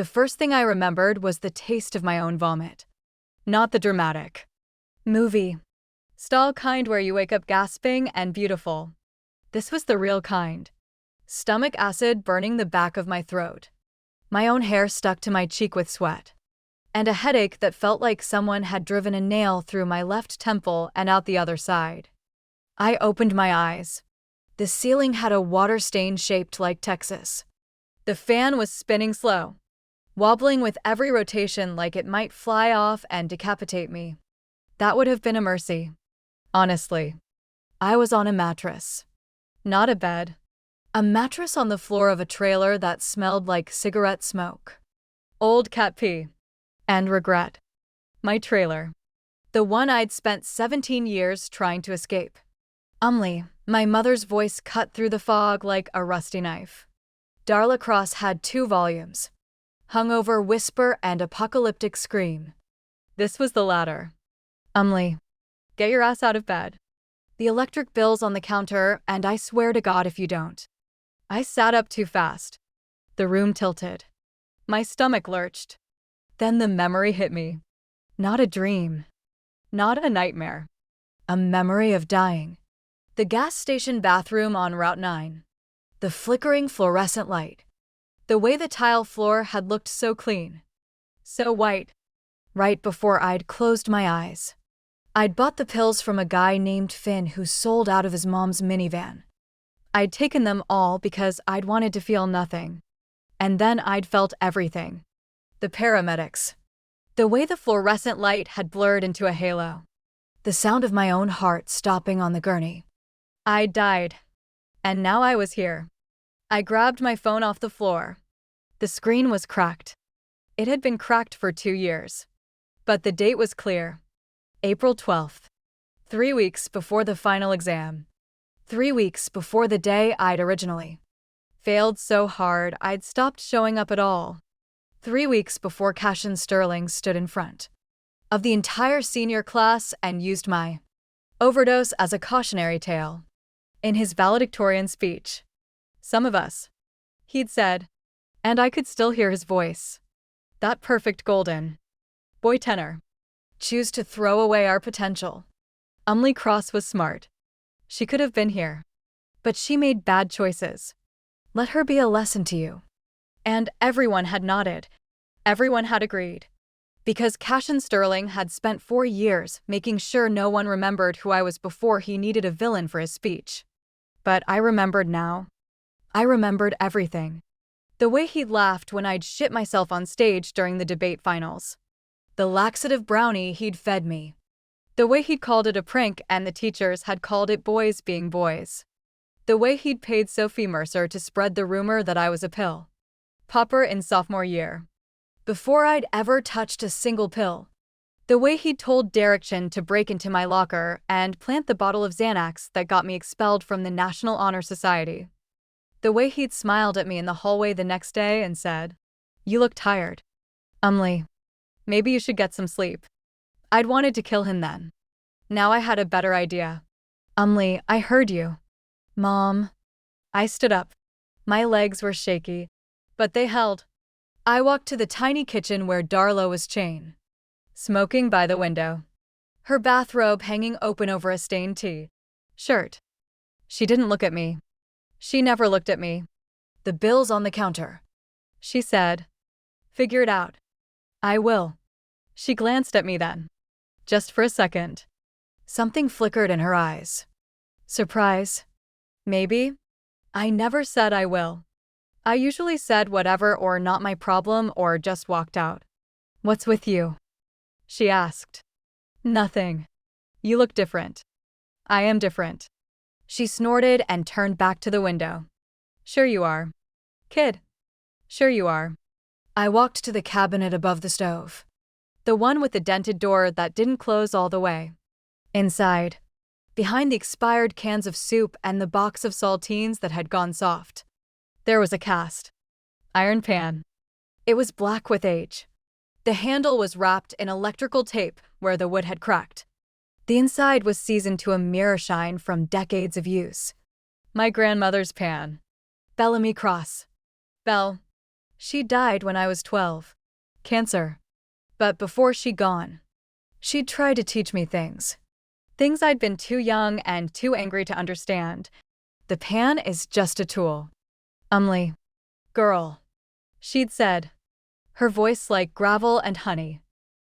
The first thing I remembered was the taste of my own vomit. Not the dramatic movie stall kind where you wake up gasping and beautiful. This was the real kind. Stomach acid burning the back of my throat. My own hair stuck to my cheek with sweat. And a headache that felt like someone had driven a nail through my left temple and out the other side. I opened my eyes. The ceiling had a water stain shaped like Texas. The fan was spinning slow, wobbling with every rotation like it might fly off and decapitate me. That would have been a mercy. Honestly, I was on a mattress. Not a bed. A mattress on the floor of a trailer that smelled like cigarette smoke. Old cat pee. And regret. My trailer. The one I'd spent 17 years trying to escape. My mother's voice cut through the fog like a rusty knife. Darla Cross had 2 volumes. Hungover whisper and apocalyptic scream. This was the latter. Get your ass out of bed. The electric bill's on the counter, and I swear to God if you don't. I sat up too fast. The room tilted. My stomach lurched. Then the memory hit me. Not a dream. Not a nightmare. A memory of dying. The gas station bathroom on Route 9. The flickering fluorescent light. The way the tile floor had looked so clean. So white. Right before I'd closed my eyes. I'd bought the pills from a guy named Finn who sold out of his mom's minivan. I'd taken them all because I'd wanted to feel nothing. And then I'd felt everything. The paramedics. The way the fluorescent light had blurred into a halo. The sound of my own heart stopping on the gurney. I died. And now I was here. I grabbed my phone off the floor. The screen was cracked. It had been cracked for 2 years. But the date was clear. April 12th. 3 weeks before the final exam. 3 weeks before the day I'd originally failed so hard I'd stopped showing up at all. 3 weeks before Cassian Sterling stood in front of the entire senior class and used my overdose as a cautionary tale. In his valedictorian speech. Some of us, he'd said, and I could still hear his voice. That perfect golden boy tenor. Choose to throw away our potential. Cross was smart. She could have been here. But she made bad choices. Let her be a lesson to you. And everyone had nodded. Everyone had agreed. Because Cassian Sterling had spent 4 years making sure no one remembered who I was before he needed a villain for his speech. But I remembered now. I remembered everything. The way he'd laughed when I'd shit myself on stage during the debate finals. The laxative brownie he'd fed me. The way he'd called it a prank and the teachers had called it boys being boys. The way he'd paid Sophie Mercer to spread the rumor that I was a pill popper in sophomore year. Before I'd ever touched a single pill. The way he'd told Derek Chin to break into my locker and plant the bottle of Xanax that got me expelled from the National Honor Society. The way he'd smiled at me in the hallway the next day and said, "You look tired. Maybe you should get some sleep." I'd wanted to kill him then. Now I had a better idea. I heard you. Mom. I stood up. My legs were shaky, but they held. I walked to the tiny kitchen where Darla was chained. Smoking by the window. Her bathrobe hanging open over a stained shirt. She didn't look at me. She never looked at me. "The bill's on the counter," she said. "Figure it out." "I will." She glanced at me then. Just for a second. Something flickered in her eyes. Surprise? Maybe? I never said I will. I usually said whatever or not my problem or just walked out. "What's with you?" she asked. "Nothing. You look different." "I am different." She snorted and turned back to the window. "Sure you are. Kid. Sure you are." I walked to the cabinet above the stove. The one with the dented door that didn't close all the way. Inside, behind the expired cans of soup and the box of saltines that had gone soft, there was a cast iron pan. It was black with age. The handle was wrapped in electrical tape where the wood had cracked. The inside was seasoned to a mirror shine from decades of use. My grandmother's pan. Bellamy Cross. Bell. She died when I was 12. Cancer. But before she gone, she'd tried to teach me things. Things I'd been too young and too angry to understand. The pan is just a tool. Umly. Girl. She'd said, her voice like gravel and honey.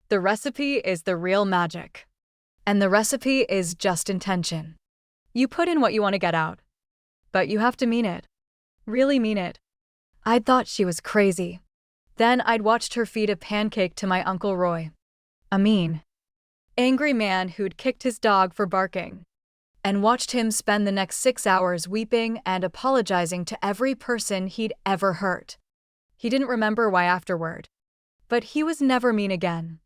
The recipe is the real magic. And the recipe is just intention. You put in what you want to get out. But you have to mean it. Really mean it. I'd thought she was crazy. Then I'd watched her feed a pancake to my Uncle Roy. A mean, angry man who'd kicked his dog for barking. And watched him spend the next 6 hours weeping and apologizing to every person he'd ever hurt. He didn't remember why afterward. But he was never mean again.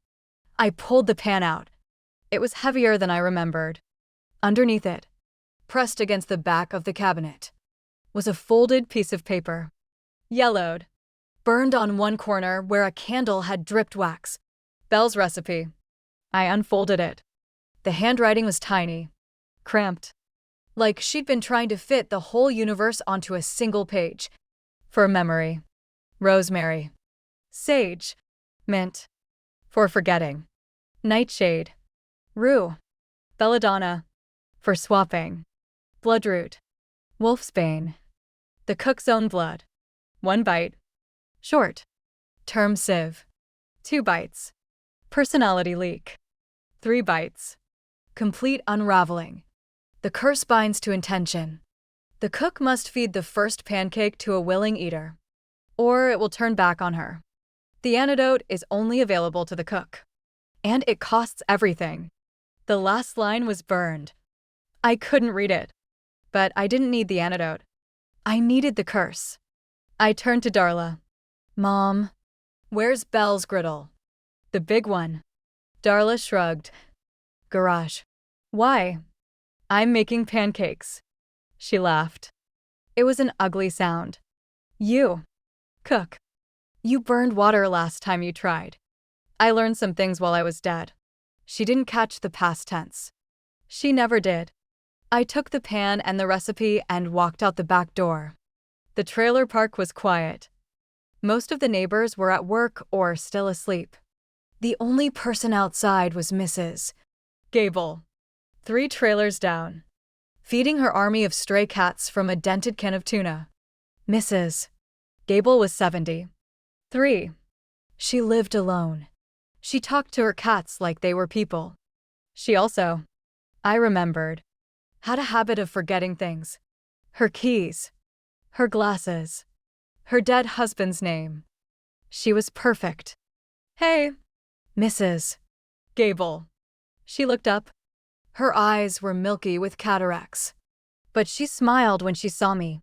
I pulled the pan out. It was heavier than I remembered. Underneath it, pressed against the back of the cabinet, was a folded piece of paper. Yellowed. Burned on one corner where a candle had dripped wax. Belle's recipe. I unfolded it. The handwriting was tiny. Cramped. Like she'd been trying to fit the whole universe onto a single page. For memory. Rosemary. Sage. Mint. For forgetting. Nightshade. Rue. Belladonna. For swapping. Bloodroot. Wolfsbane. The cook's own blood. 1 bite. Short. Term sieve. 2 bites. Personality leak. 3 bites. Complete unraveling. The curse binds to intention. The cook must feed the first pancake to a willing eater, or it will turn back on her. The antidote is only available to the cook. And it costs everything. The last line was burned. I couldn't read it. But I didn't need the antidote. I needed the curse. I turned to Darla. Mom, where's Belle's griddle? The big one. Darla shrugged. Garage. Why? I'm making pancakes. She laughed. It was an ugly sound. You. Cook. You burned water last time you tried. I learned some things while I was dead. She didn't catch the past tense. She never did. I took the pan and the recipe and walked out the back door. The trailer park was quiet. Most of the neighbors were at work or still asleep. The only person outside was Mrs. Gable, 3 trailers down, feeding her army of stray cats from a dented can of tuna. Mrs. Gable was 73. She lived alone. She talked to her cats like they were people. She also, I remembered, had a habit of forgetting things. Her keys, her glasses, her dead husband's name. She was perfect. Hey, Mrs. Gable. She looked up. Her eyes were milky with cataracts. But she smiled when she saw me.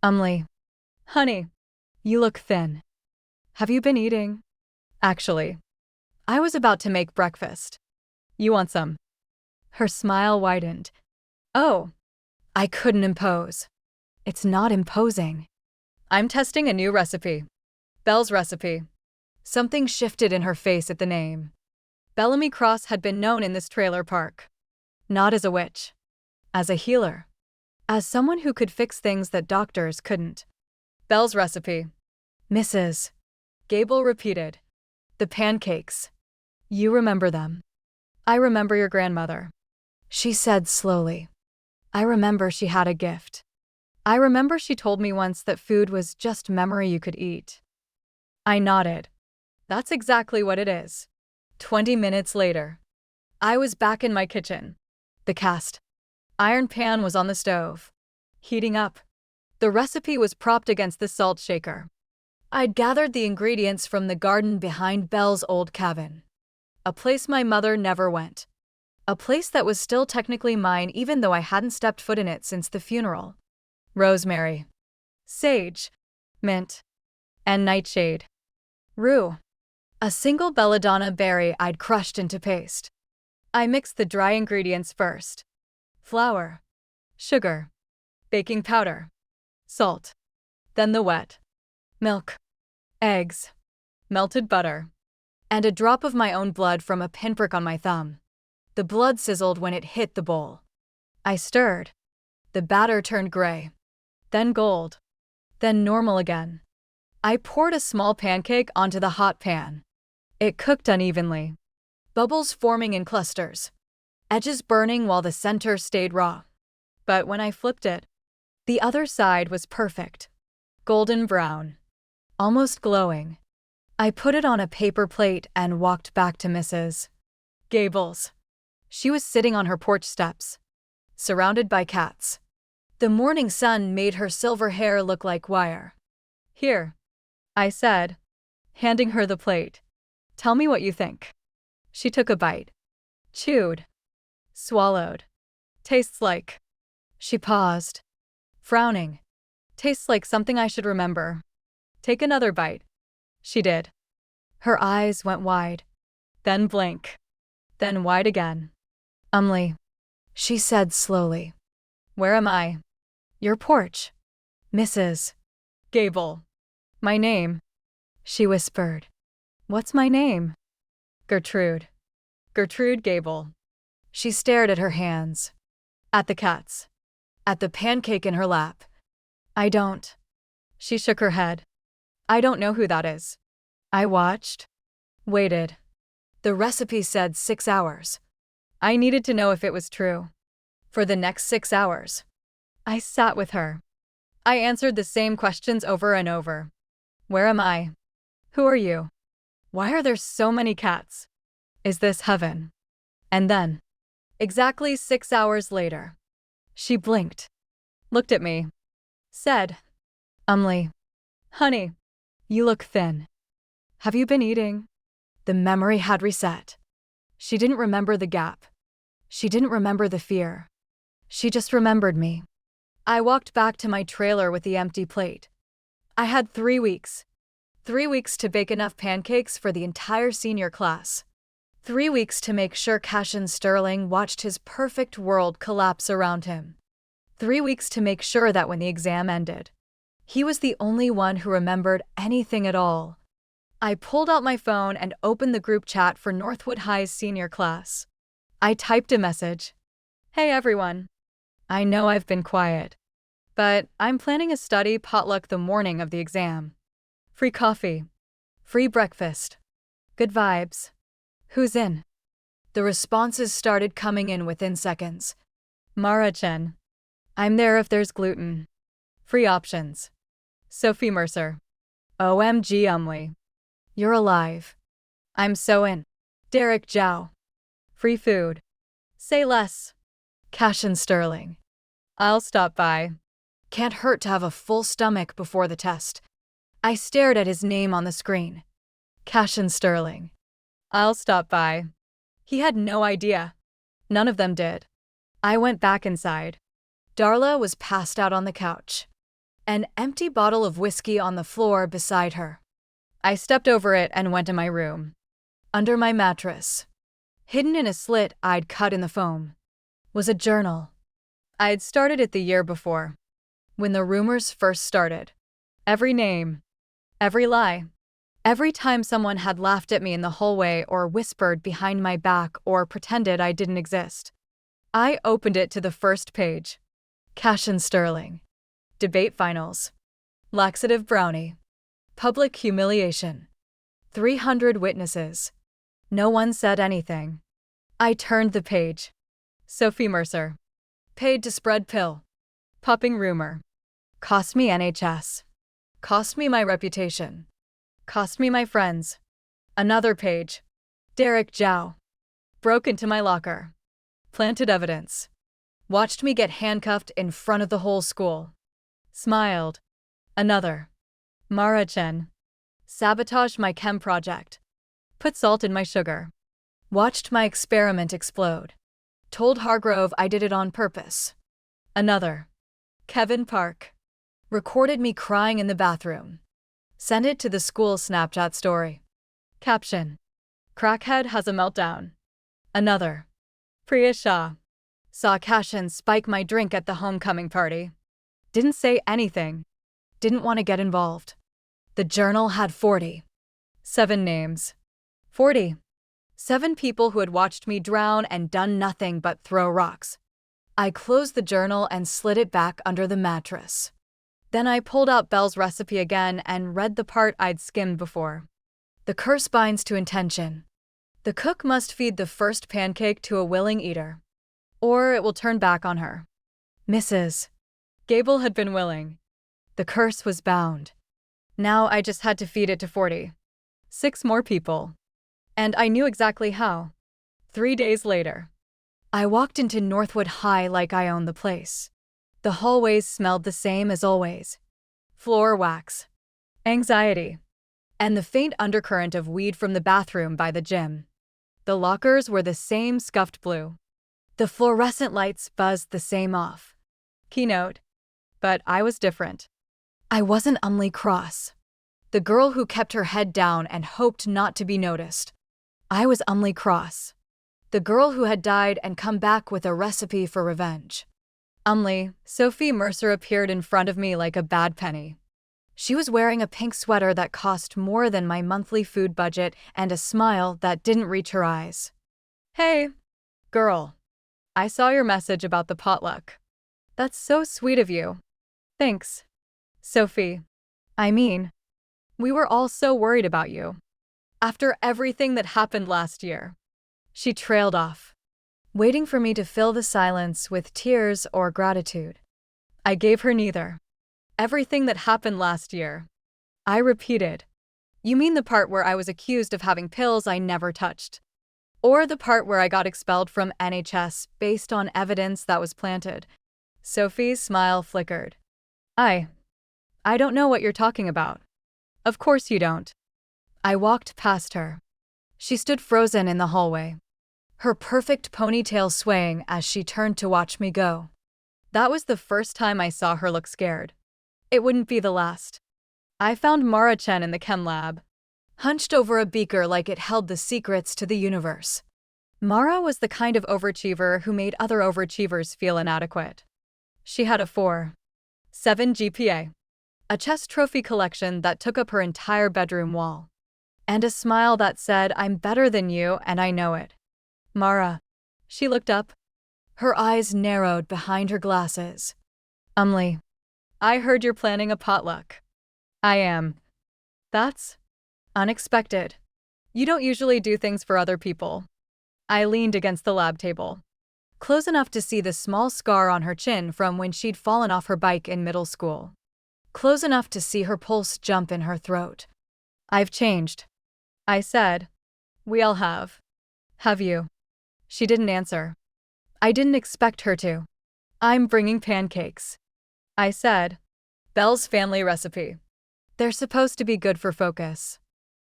Umly. Honey, you look thin. Have you been eating? Actually, I was about to make breakfast. You want some? Her smile widened. Oh, I couldn't impose. It's not imposing. I'm testing a new recipe. Belle's recipe. Something shifted in her face at the name. Bellamy Cross had been known in this trailer park. Not as a witch. As a healer. As someone who could fix things that doctors couldn't. Belle's recipe. Mrs. Gable repeated. The pancakes. You remember them. I remember your grandmother. She said slowly. I remember she had a gift. I remember she told me once that food was just memory you could eat. I nodded. That's exactly what it is. 20 minutes later, I was back in my kitchen. The cast iron pan was on the stove, heating up. The recipe was propped against the salt shaker. I'd gathered the ingredients from the garden behind Belle's old cabin. A place my mother never went. A place that was still technically mine even though I hadn't stepped foot in it since the funeral. Rosemary. Sage. Mint. And nightshade. Rue. A single belladonna berry I'd crushed into paste. I mixed the dry ingredients first. Flour. Sugar. Baking powder. Salt. Then the wet. Milk. Eggs. Melted butter. And a drop of my own blood from a pinprick on my thumb. The blood sizzled when it hit the bowl. I stirred. The batter turned gray. Then gold. Then normal again. I poured a small pancake onto the hot pan. It cooked unevenly, bubbles forming in clusters, edges burning while the center stayed raw. But when I flipped it, the other side was perfect, golden brown, almost glowing. I put it on a paper plate and walked back to Mrs. Gables. She was sitting on her porch steps, surrounded by cats. The morning sun made her silver hair look like wire. "Here," I said, handing her the plate. "Tell me what you think." She took a bite, chewed, swallowed. "Tastes like." She paused, frowning. "Tastes like something I should remember." "Take another bite." She did. Her eyes went wide, then blank, then wide again. She said slowly. "Where am I?" "Your porch, Mrs. Gable." "My name," she whispered. "What's my name?" "Gertrude. Gertrude Gable." She stared at her hands, at the cats, at the pancake in her lap. "I don't." She shook her head. "I don't know who that is." I watched, waited. The recipe said 6 hours. I needed to know if it was true. For the next 6 hours, I sat with her. I answered the same questions over and over. Where am I? Who are you? Why are there so many cats? Is this heaven? And then, exactly 6 hours later, she blinked, looked at me, said, "Honey, you look thin. Have you been eating?" The memory had reset. She didn't remember the gap. She didn't remember the fear. She just remembered me. I walked back to my trailer with the empty plate. I had 3 weeks. 3 weeks to bake enough pancakes for the entire senior class. 3 weeks to make sure Cassian Sterling watched his perfect world collapse around him. 3 weeks to make sure that when the exam ended, he was the only one who remembered anything at all. I pulled out my phone and opened the group chat for Northwood High's senior class. I typed a message. "Hey everyone. I know I've been quiet, but I'm planning a study potluck the morning of the exam. Free coffee. Free breakfast. Good vibes. Who's in?" The responses started coming in within seconds. Mara Chen. "I'm there if there's gluten. Free options." Sophie Mercer. "OMG Umley. You're alive. I'm so in." Derek Zhao. "Free food. Say less." Cassian Sterling. "I'll stop by. Can't hurt to have a full stomach before the test." I stared at his name on the screen. Cassian Sterling. "I'll stop by." He had no idea. None of them did. I went back inside. Darla was passed out on the couch, an empty bottle of whiskey on the floor beside her. I stepped over it and went to my room. Under my mattress, hidden in a slit I'd cut in the foam, was a journal. I had started it the year before, when the rumors first started. Every name, every lie, every time someone had laughed at me in the hallway or whispered behind my back or pretended I didn't exist. I opened it to the first page. Cassian Sterling. Debate finals. Laxative brownie. Public humiliation. 300 witnesses. No one said anything. I turned the page. Sophie Mercer. Paid to spread pill. Popping rumor. Cost me NHS. Cost me my reputation. Cost me my friends. Another page. Derek Zhao. Broke into my locker. Planted evidence. Watched me get handcuffed in front of the whole school. Smiled. Another. Mara Chen. Sabotaged my chem project. Put salt in my sugar. Watched my experiment explode. Told Hargrove I did it on purpose. Another. Kevin Park. Recorded me crying in the bathroom. Sent it to the school Snapchat story. Caption. Crackhead has a meltdown. Another. Priya Shah. Saw Cassian spike my drink at the homecoming party. Didn't say anything. Didn't want to get involved. The journal had 47 names. 47 people who had watched me drown and done nothing but throw rocks. I closed the journal and slid it back under the mattress. Then I pulled out Belle's recipe again and read the part I'd skimmed before. The curse binds to intention. The cook must feed the first pancake to a willing eater, or it will turn back on her. Mrs. Gable had been willing. The curse was bound. Now I just had to feed it to 46 more people. And I knew exactly how. 3 days later, I walked into Northwood High like I owned the place. The hallways smelled the same as always. Floor wax, anxiety, and the faint undercurrent of weed from the bathroom by the gym. The lockers were the same scuffed blue. The fluorescent lights buzzed the same off. Keynote. But I was different. I wasn't Umley Cross, the girl who kept her head down and hoped not to be noticed. I was Umley Cross, the girl who had died and come back with a recipe for revenge. Umley, Sophie Mercer appeared in front of me like a bad penny. She was wearing a pink sweater that cost more than my monthly food budget and a smile that didn't reach her eyes. Hey, girl. I saw your message about the potluck. That's so sweet of you. Thanks, Sophie. I mean, we were all so worried about you. After everything that happened last year. She trailed off, waiting for me to fill the silence with tears or gratitude. I gave her neither. Everything that happened last year. I repeated. You mean the part where I was accused of having pills I never touched? Or the part where I got expelled from NHS based on evidence that was planted? Sophie's smile flickered. I don't know what you're talking about. Of course you don't. I walked past her. She stood frozen in the hallway, her perfect ponytail swaying as she turned to watch me go. That was the first time I saw her look scared. It wouldn't be the last. I found Mara Chen in the chem lab, hunched over a beaker like it held the secrets to the universe. Mara was the kind of overachiever who made other overachievers feel inadequate. She had a 4.7 GPA, a chess trophy collection that took up her entire bedroom wall, and a smile that said, I'm better than you and I know it. Mara. She looked up. Her eyes narrowed behind her glasses. Umley, I heard you're planning a potluck. I am. That's unexpected. You don't usually do things for other people. I leaned against the lab table, close enough to see the small scar on her chin from when she'd fallen off her bike in middle school. Close enough to see her pulse jump in her throat. I've changed, I said. We all have. Have you? She didn't answer. I didn't expect her to. I'm bringing pancakes, I said. Belle's family recipe. They're supposed to be good for focus.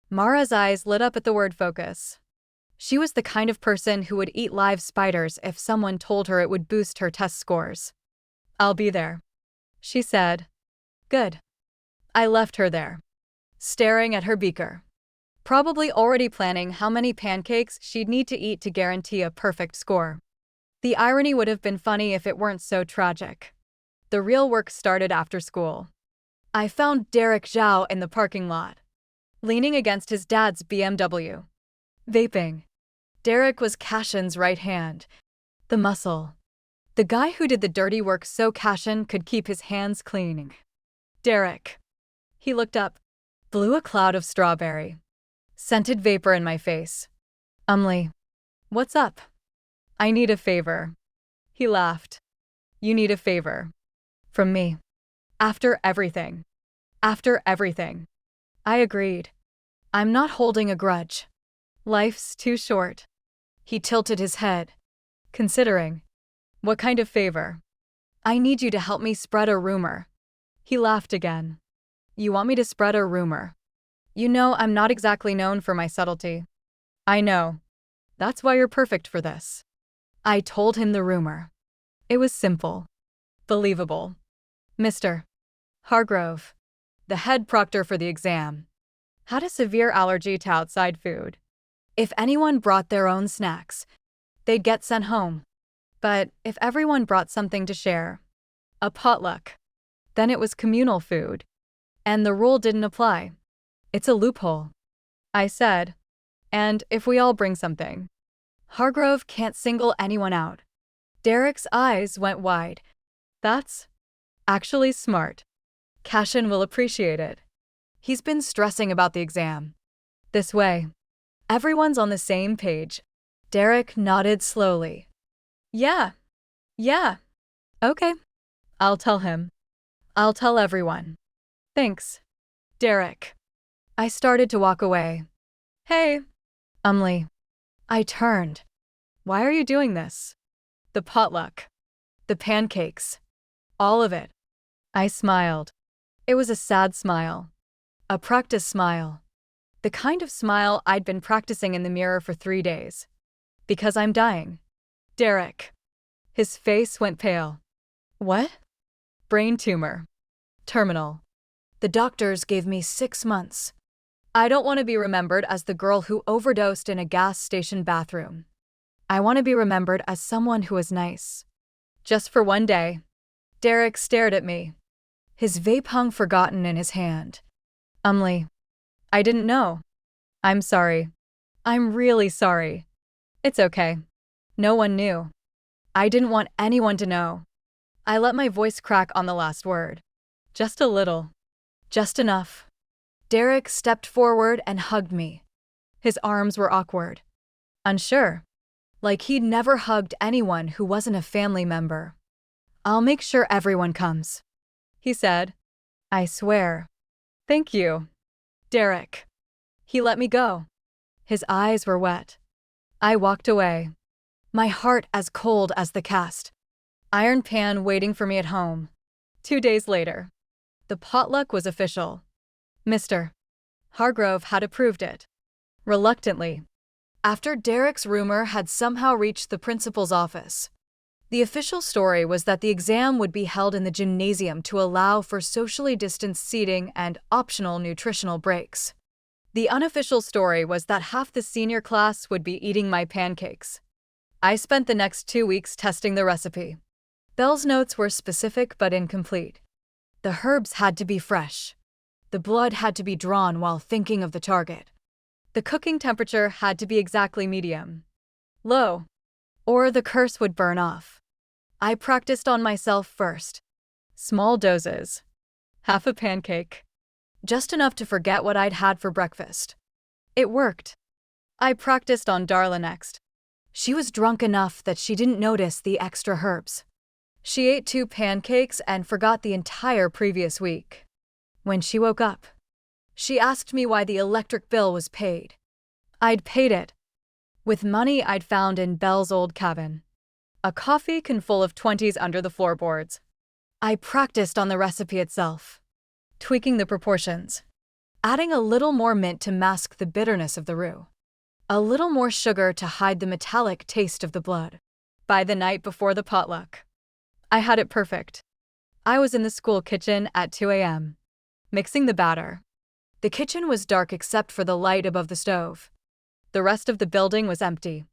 Mara's eyes lit up at the word focus. She was the kind of person who would eat live spiders if someone told her it would boost her test scores. I'll be there, she said. Good. I left her there, staring at her beaker, probably already planning how many pancakes she'd need to eat to guarantee a perfect score. The irony would have been funny if it weren't so tragic. The real work started after school. I found Derek Zhao in the parking lot, leaning against his dad's BMW, vaping. Derek was Cashin's right hand, the muscle, the guy who did the dirty work so Cashin could keep his hands clean. Derek. He looked up, blew a cloud of strawberry, scented vapor in my face. Umley, what's up? I need a favor. He laughed. You need a favor. From me. After everything. After everything. I agreed. I'm not holding a grudge. Life's too short. He tilted his head, considering. What kind of favor? I need you to help me spread a rumor. He laughed again. You want me to spread a rumor? You know I'm not exactly known for my subtlety. I know. That's why you're perfect for this. I told him the rumor. It was simple. Believable. Mr. Hargrove, the head proctor for the exam, had a severe allergy to outside food. If anyone brought their own snacks, they'd get sent home. But if everyone brought something to share, a potluck, then it was communal food. And the rule didn't apply. It's a loophole, I said. And if we all bring something, Hargrove can't single anyone out. Derek's eyes went wide. That's actually smart. Cashin will appreciate it. He's been stressing about the exam. This way. Everyone's on the same page. Derek nodded slowly. Yeah. Okay. I'll tell him. I'll tell everyone. Thanks, Derek. I started to walk away. Hey, Umley. I turned. Why are you doing this? The potluck. The pancakes. All of it. I smiled. It was a sad smile. A practice smile. The kind of smile I'd been practicing in the mirror for 3 days. Because I'm dying. Derek. His face went pale. What? Brain tumor. Terminal. The doctors gave me 6 months. I don't want to be remembered as the girl who overdosed in a gas station bathroom. I want to be remembered as someone who was nice. Just for one day. Derek stared at me. His vape hung forgotten in his hand. Umley. I didn't know. I'm sorry. I'm really sorry. It's okay. No one knew. I didn't want anyone to know. I let my voice crack on the last word. Just a little. Just enough. Derek stepped forward and hugged me. His arms were awkward. Unsure. Like he'd never hugged anyone who wasn't a family member. I'll make sure everyone comes, he said. I swear. Thank you, Derek. He let me go. His eyes were wet. I walked away. My heart as cold as the cast. Iron pan waiting for me at home. 2 days later. The potluck was official. Mr. Hargrove had approved it. Reluctantly. After Derek's rumor had somehow reached the principal's office. The official story was that the exam would be held in the gymnasium to allow for socially distanced seating and optional nutritional breaks. The unofficial story was that half the senior class would be eating my pancakes. I spent the next 2 weeks testing the recipe. Bell's notes were specific but incomplete. The herbs had to be fresh. The blood had to be drawn while thinking of the target. The cooking temperature had to be exactly medium. Low. Or the curse would burn off. I practiced on myself first. Small doses. Half a pancake. Just enough to forget what I'd had for breakfast. It worked. I practiced on Darla next. She was drunk enough that she didn't notice the extra herbs. She ate 2 pancakes and forgot the entire previous week. When she woke up, she asked me why the electric bill was paid. I'd paid it. With money I'd found in Belle's old cabin. A coffee can full of 20s under the floorboards. I practiced on the recipe itself, tweaking the proportions, adding a little more mint to mask the bitterness of the roux, a little more sugar to hide the metallic taste of the blood. By the night before the potluck, I had it perfect. I was in the school kitchen at 2 a.m., mixing the batter. The kitchen was dark except for the light above the stove. The rest of the building was empty.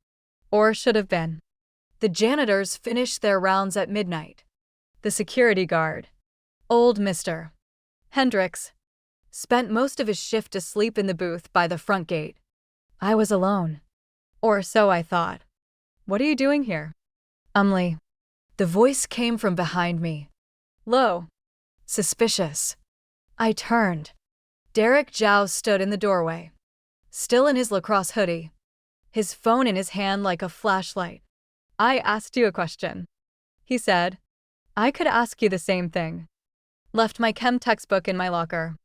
Or should have been. The janitors finished their rounds at midnight. The security guard, old Mr. Hendricks, spent most of his shift asleep in the booth by the front gate. I was alone. Or so I thought. What are you doing here? Umley. The voice came from behind me. Low. Suspicious. I turned. Derek Jows stood in the doorway, still in his lacrosse hoodie, his phone in his hand like a flashlight. I asked you a question, he said. I could ask you the same thing. Left my chem textbook in my locker.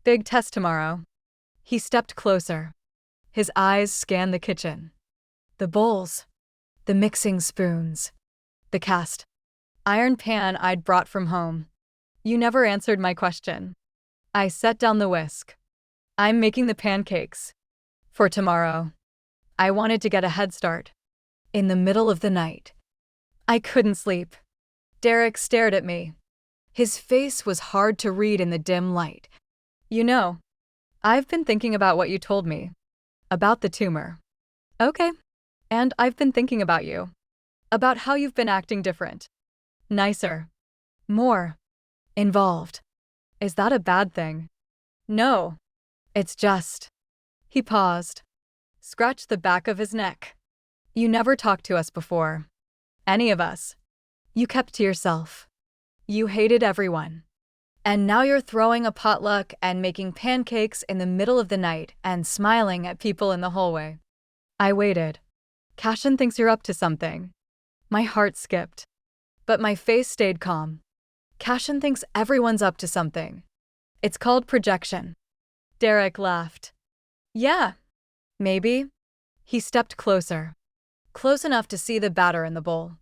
Big test tomorrow. He stepped closer. His eyes scanned the kitchen. The bowls. The mixing spoons. The cast iron pan I'd brought from home. You never answered my question. I set down the whisk. I'm making the pancakes. For tomorrow. I wanted to get a head start. In the middle of the night. I couldn't sleep. Derek stared at me. His face was hard to read in the dim light. You know, I've been thinking about what you told me. About the tumor. Okay. And I've been thinking about you. About how you've been acting different. Nicer. More. Involved. Is that a bad thing? No. It's just. He paused. Scratched the back of his neck. You never talked to us before. Any of us. You kept to yourself. You hated everyone. And now you're throwing a potluck and making pancakes in the middle of the night and smiling at people in the hallway. I waited. Cashin thinks you're up to something. My heart skipped. But my face stayed calm. Cashin thinks everyone's up to something. It's called projection. Derek laughed. Yeah, maybe. He stepped closer. Close enough to see the batter in the bowl.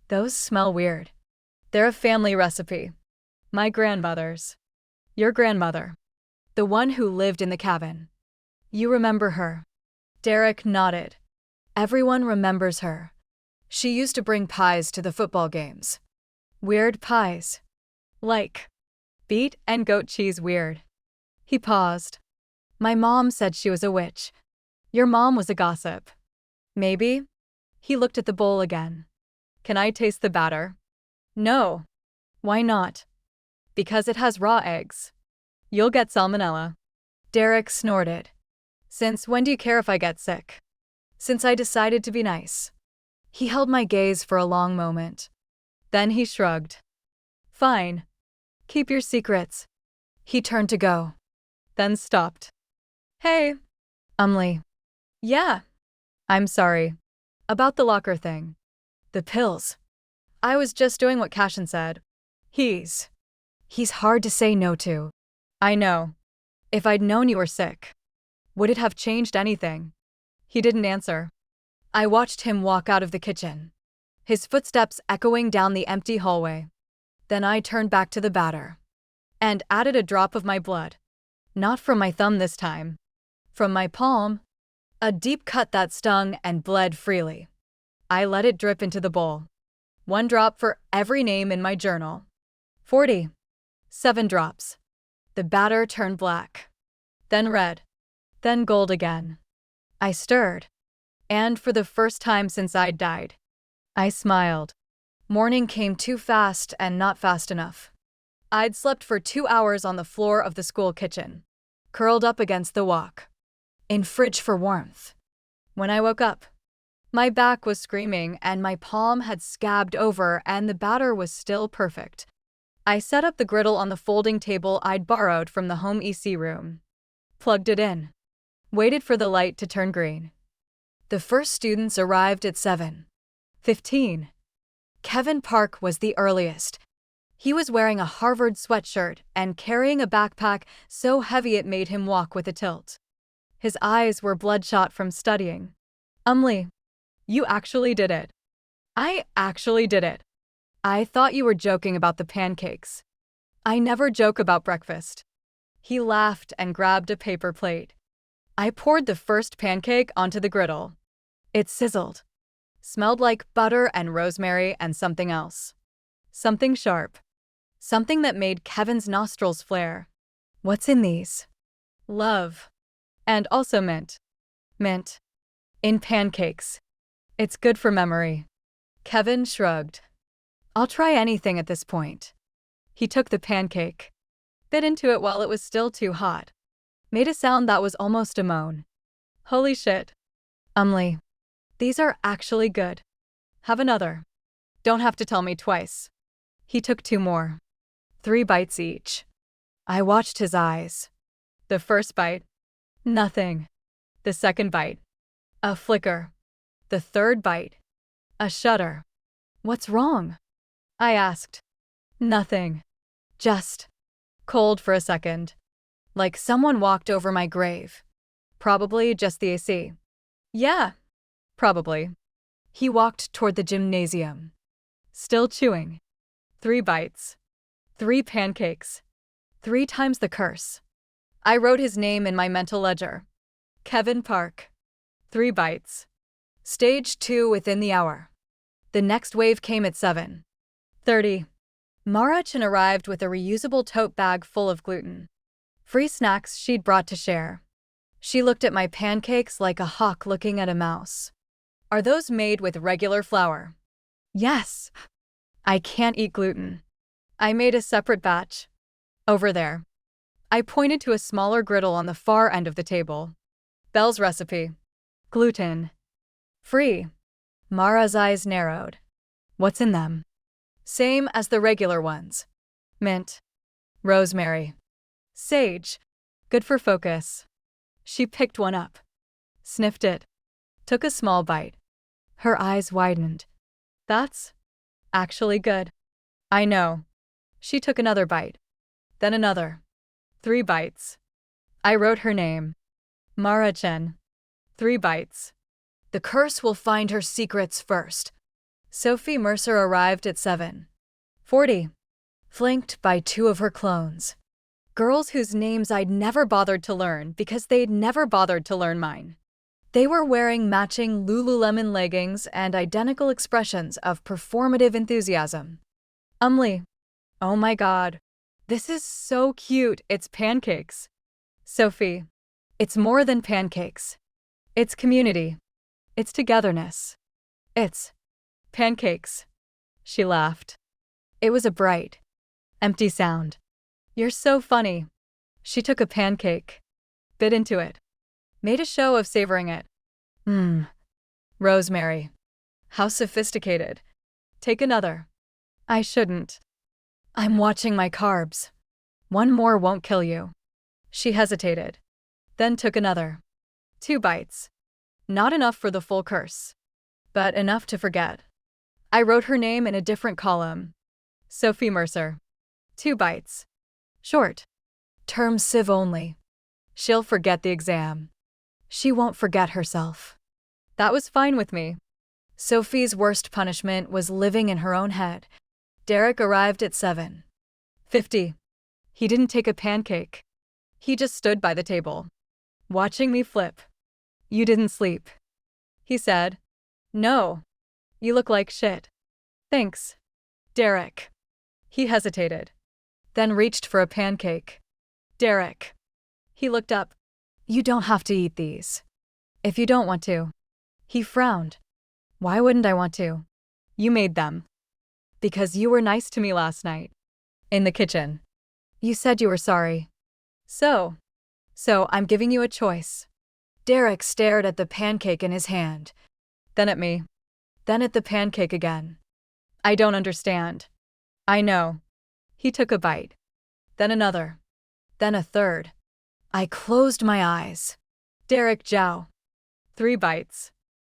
Those smell weird. They're a family recipe. My grandmother's. Your grandmother. The one who lived in the cabin. You remember her. Derek nodded. Everyone remembers her. She used to bring pies to the football games. Weird pies. Like beet and goat cheese weird. He paused. My mom said she was a witch. Your mom was a gossip. Maybe? He looked at the bowl again. Can I taste the batter? No. Why not? Because it has raw eggs. You'll get salmonella. Derek snorted. Since when do you care if I get sick? Since I decided to be nice. He held my gaze for a long moment. Then he shrugged. Fine. Keep your secrets. He turned to go. Then stopped. Hey. Yeah. I'm sorry. About the locker thing. The pills. I was just doing what Cashin said. He's hard to say no to. I know. If I'd known you were sick, would it have changed anything? He didn't answer. I watched him walk out of the kitchen, his footsteps echoing down the empty hallway. Then I turned back to the batter and added a drop of my blood. Not from my thumb this time. From my palm. A deep cut that stung and bled freely. I let it drip into the bowl. 1 drop for every name in my journal. 40. 7 drops. The batter turned black. Then red. Then gold again. I stirred. And for the first time since I'd died, I smiled. Morning came too fast and not fast enough. I'd slept for 2 hours on the floor of the school kitchen, curled up against the wok, in fridge for warmth. When I woke up, my back was screaming and my palm had scabbed over and the batter was still perfect. I set up the griddle on the folding table I'd borrowed from the home EC room, plugged it in, waited for the light to turn green. The first students arrived at 7:15. Kevin Park was the earliest. He was wearing a Harvard sweatshirt and carrying a backpack so heavy it made him walk with a tilt. His eyes were bloodshot from studying. You actually did it. I actually did it. I thought you were joking about the pancakes. I never joke about breakfast. He laughed and grabbed a paper plate. I poured the first pancake onto the griddle. It sizzled. Smelled like butter and rosemary and something else. Something sharp. Something that made Kevin's nostrils flare. What's in these? Love. And also mint. Mint. In pancakes. It's good for memory. Kevin shrugged. I'll try anything at this point. He took the pancake, bit into it while it was still too hot, made a sound that was almost a moan. Holy shit. These are actually good. Have another. Don't have to tell me twice. He took 2 more. 3 bites each. I watched his eyes. The first bite. Nothing. The second bite. A flicker. The third bite. A shudder. What's wrong? I asked. Nothing. Just cold for a second. Like someone walked over my grave. Probably just the AC. Yeah. Probably. He walked toward the gymnasium. Still chewing. 3 bites. 3 pancakes. 3 times the curse. I wrote his name in my mental ledger. Kevin Park. 3 bites. Stage 2 within the hour. The next wave came at 7:30. Marachin arrived with a reusable tote bag full of gluten. Free snacks she'd brought to share. She looked at my pancakes like a hawk looking at a mouse. Are those made with regular flour? Yes. I can't eat gluten. I made a separate batch. Over there. I pointed to a smaller griddle on the far end of the table. Belle's recipe. Gluten. Free. Mara's eyes narrowed. What's in them? Same as the regular ones. Mint. Rosemary. Sage. Good for focus. She picked one up. Sniffed it. Took a small bite. Her eyes widened. That's actually good. I know. She took another bite. Then another. 3 bites. I wrote her name. Mara Chen. 3 bites. The curse will find her secrets first. Sophie Mercer arrived at 7:40, flanked by 2 of her clones. Girls whose names I'd never bothered to learn because they'd never bothered to learn mine. They were wearing matching Lululemon leggings and identical expressions of performative enthusiasm. Oh my god. This is so cute, it's pancakes. Sophie. It's more than pancakes. It's community. It's togetherness. It's pancakes. She laughed. It was a bright, empty sound. You're so funny. She took a pancake, bit into it, made a show of savoring it. Rosemary. How sophisticated. Take another. I shouldn't. I'm watching my carbs. 1 more won't kill you. She hesitated, then took another. 2 bites. Not enough for the full curse, but enough to forget. I wrote her name in a different column. Sophie Mercer. 2 bites. Short. Term Civ only. She'll forget the exam. She won't forget herself. That was fine with me. Sophie's worst punishment was living in her own head. Derek arrived at 7:50. He didn't take a pancake. He just stood by the table, watching me flip. You didn't sleep, he said. No. You look like shit. Thanks, Derek. He hesitated, then reached for a pancake. Derek. He looked up. You don't have to eat these. If you don't want to. He frowned. Why wouldn't I want to? You made them. Because you were nice to me last night. In the kitchen. You said you were sorry. So I'm giving you a choice. Derek stared at the pancake in his hand. Then at me. Then at the pancake again. I don't understand. I know. He took a bite. Then another. Then a third. I closed my eyes. Derek Zhao. 3 bites.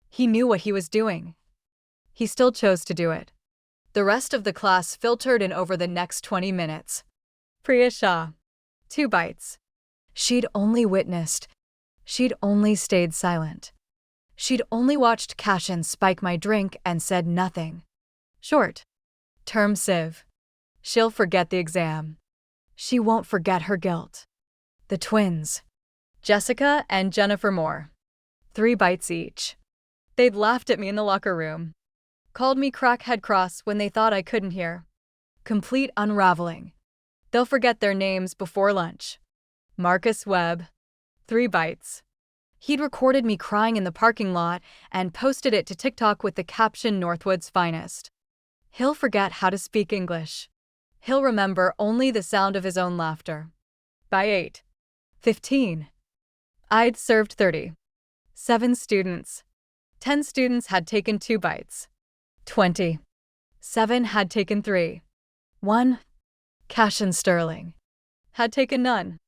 He knew what he was doing. He still chose to do it. The rest of the class filtered in over the next 20 minutes. Priya Shah. 2 bites. She'd only witnessed. She'd only stayed silent. She'd only watched Cashin spike my drink and said nothing. Short. Term Civ. She'll forget the exam. She won't forget her guilt. The twins. Jessica and Jennifer Moore. 3 bites each. They'd laughed at me in the locker room. Called me crackhead cross when they thought I couldn't hear. Complete unraveling. They'll forget their names before lunch. Marcus Webb. 3 bites. He'd recorded me crying in the parking lot and posted it to TikTok with the caption Northwood's finest. He'll forget how to speak English. He'll remember only the sound of his own laughter. By 8:15, I'd served 37 students. 10 students had taken 2 bites. 27 had taken 3. 1, Cashin Sterling, had taken none.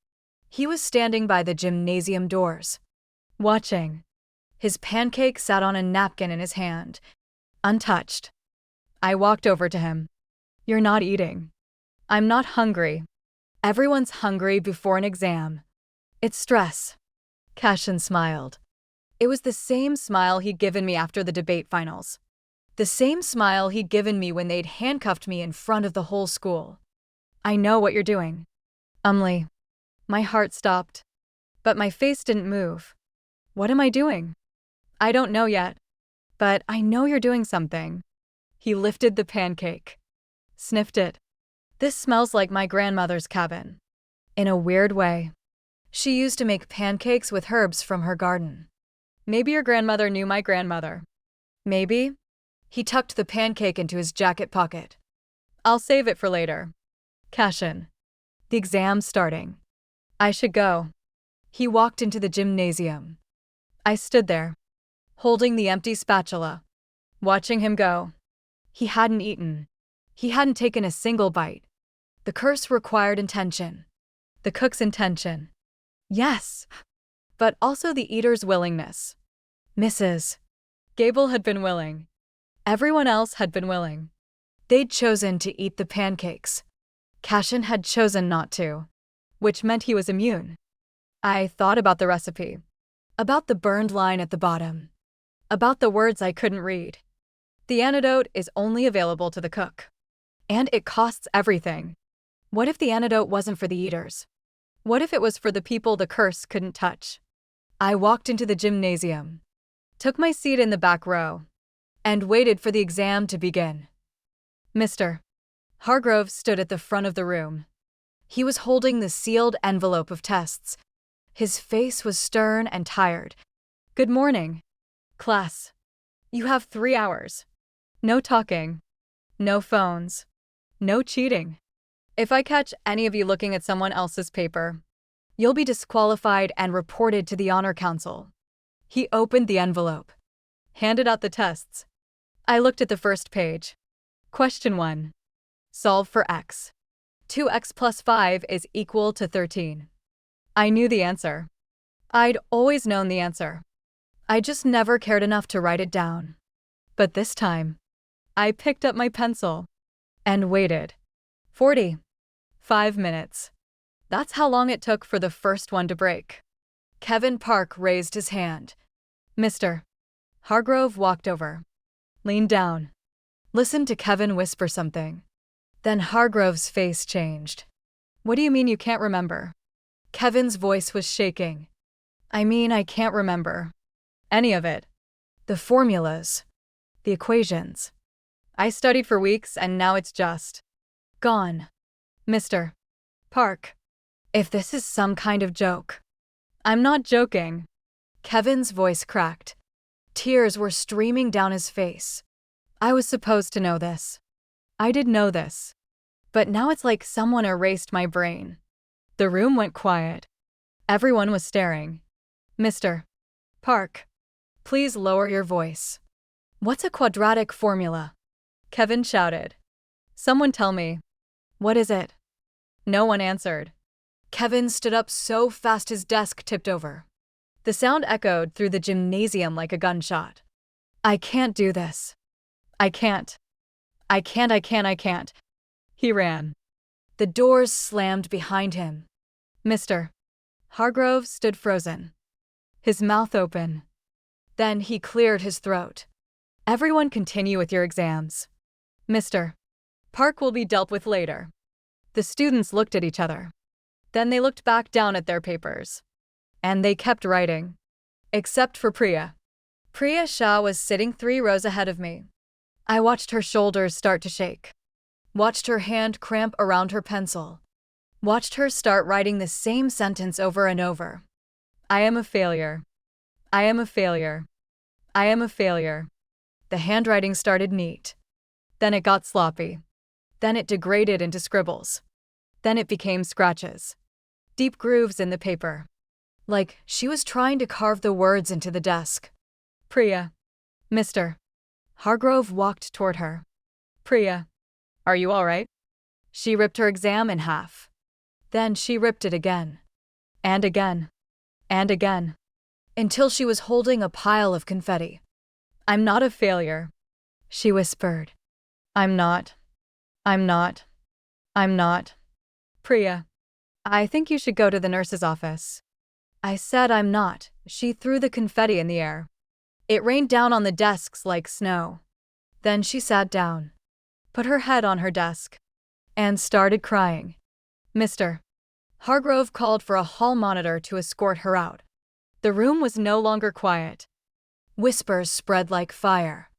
He was standing by the gymnasium doors, watching. His pancake sat on a napkin in his hand, untouched. I walked over to him. You're not eating. I'm not hungry. Everyone's hungry before an exam. It's stress. Cashin smiled. It was the same smile he'd given me after the debate finals. The same smile he'd given me when they'd handcuffed me in front of the whole school. I know what you're doing. My heart stopped, but my face didn't move. What am I doing? I don't know yet, but I know you're doing something. He lifted the pancake, sniffed it. This smells like my grandmother's cabin. In a weird way. She used to make pancakes with herbs from her garden. Maybe your grandmother knew my grandmother. Maybe. He tucked the pancake into his jacket pocket. I'll save it for later. Cashin. The exam's starting. I should go. He walked into the gymnasium. I stood there, holding the empty spatula, watching him go. He hadn't eaten. He hadn't taken a single bite. The curse required intention. The cook's intention. Yes, but also the eater's willingness. Mrs. Gable had been willing. Everyone else had been willing. They'd chosen to eat the pancakes. Cashin had chosen not to, which meant he was immune. I thought about the recipe, about the burned line at the bottom, about the words I couldn't read. The antidote is only available to the cook. And it costs everything. What if the antidote wasn't for the eaters? What if it was for the people the curse couldn't touch? I walked into the gymnasium, took my seat in the back row, and waited for the exam to begin. Mr. Hargrove stood at the front of the room. He was holding the sealed envelope of tests. His face was stern and tired. Good morning, class. You have 3 hours. No talking. No phones. No cheating. If I catch any of you looking at someone else's paper, you'll be disqualified and reported to the Honor Council. He opened the envelope, handed out the tests. I looked at the first page. Question 1. Solve for x. 2x plus 5 is equal to 13. I knew the answer. I'd always known the answer. I just never cared enough to write it down. But this time, I picked up my pencil and waited. 45 minutes. That's how long it took for the first one to break. Kevin Park raised his hand. Mr. Hargrove walked over, leaned down, listened to Kevin whisper something. Then Hargrove's face changed. What do you mean you can't remember? Kevin's voice was shaking. I mean, I can't remember any of it. The formulas, the equations. I studied for weeks and now it's just gone. Mr. Park, if this is some kind of joke. I'm not joking. Kevin's voice cracked. Tears were streaming down his face. I was supposed to know this. I did know this. But now it's like someone erased my brain. The room went quiet. Everyone was staring. Mr. Park, please lower your voice. What's a quadratic formula? Kevin shouted. Someone tell me. What is it? No one answered. Kevin stood up so fast his desk tipped over. The sound echoed through the gymnasium like a gunshot. I can't do this. I can't. I can't. He ran. The doors slammed behind him. Mr. Hargrove stood frozen, his mouth open. Then he cleared his throat. Everyone continue with your exams. Mr. Park will be dealt with later. The students looked at each other. Then they looked back down at their papers. And they kept writing. Except for Priya. Priya Shah was sitting 3 rows ahead of me. I watched her shoulders start to shake. Watched her hand cramp around her pencil. Watched her start writing the same sentence over and over. I am a failure. I am a failure. I am a failure. The handwriting started neat. Then it got sloppy. Then it degraded into scribbles. Then it became scratches. Deep grooves in the paper. Like she was trying to carve the words into the desk. Priya. Mr. Hargrove walked toward her. Priya, are you all right? She ripped her exam in half. Then she ripped it again. And again. And again. Until she was holding a pile of confetti. I'm not a failure, she whispered. I'm not. I'm not. I'm not. Priya, I think you should go to the nurse's office. I said I'm not. She threw the confetti in the air. It rained down on the desks like snow. Then she sat down, put her head on her desk, and started crying. Mr. Hargrove called for a hall monitor to escort her out. The room was no longer quiet. Whispers spread like fire.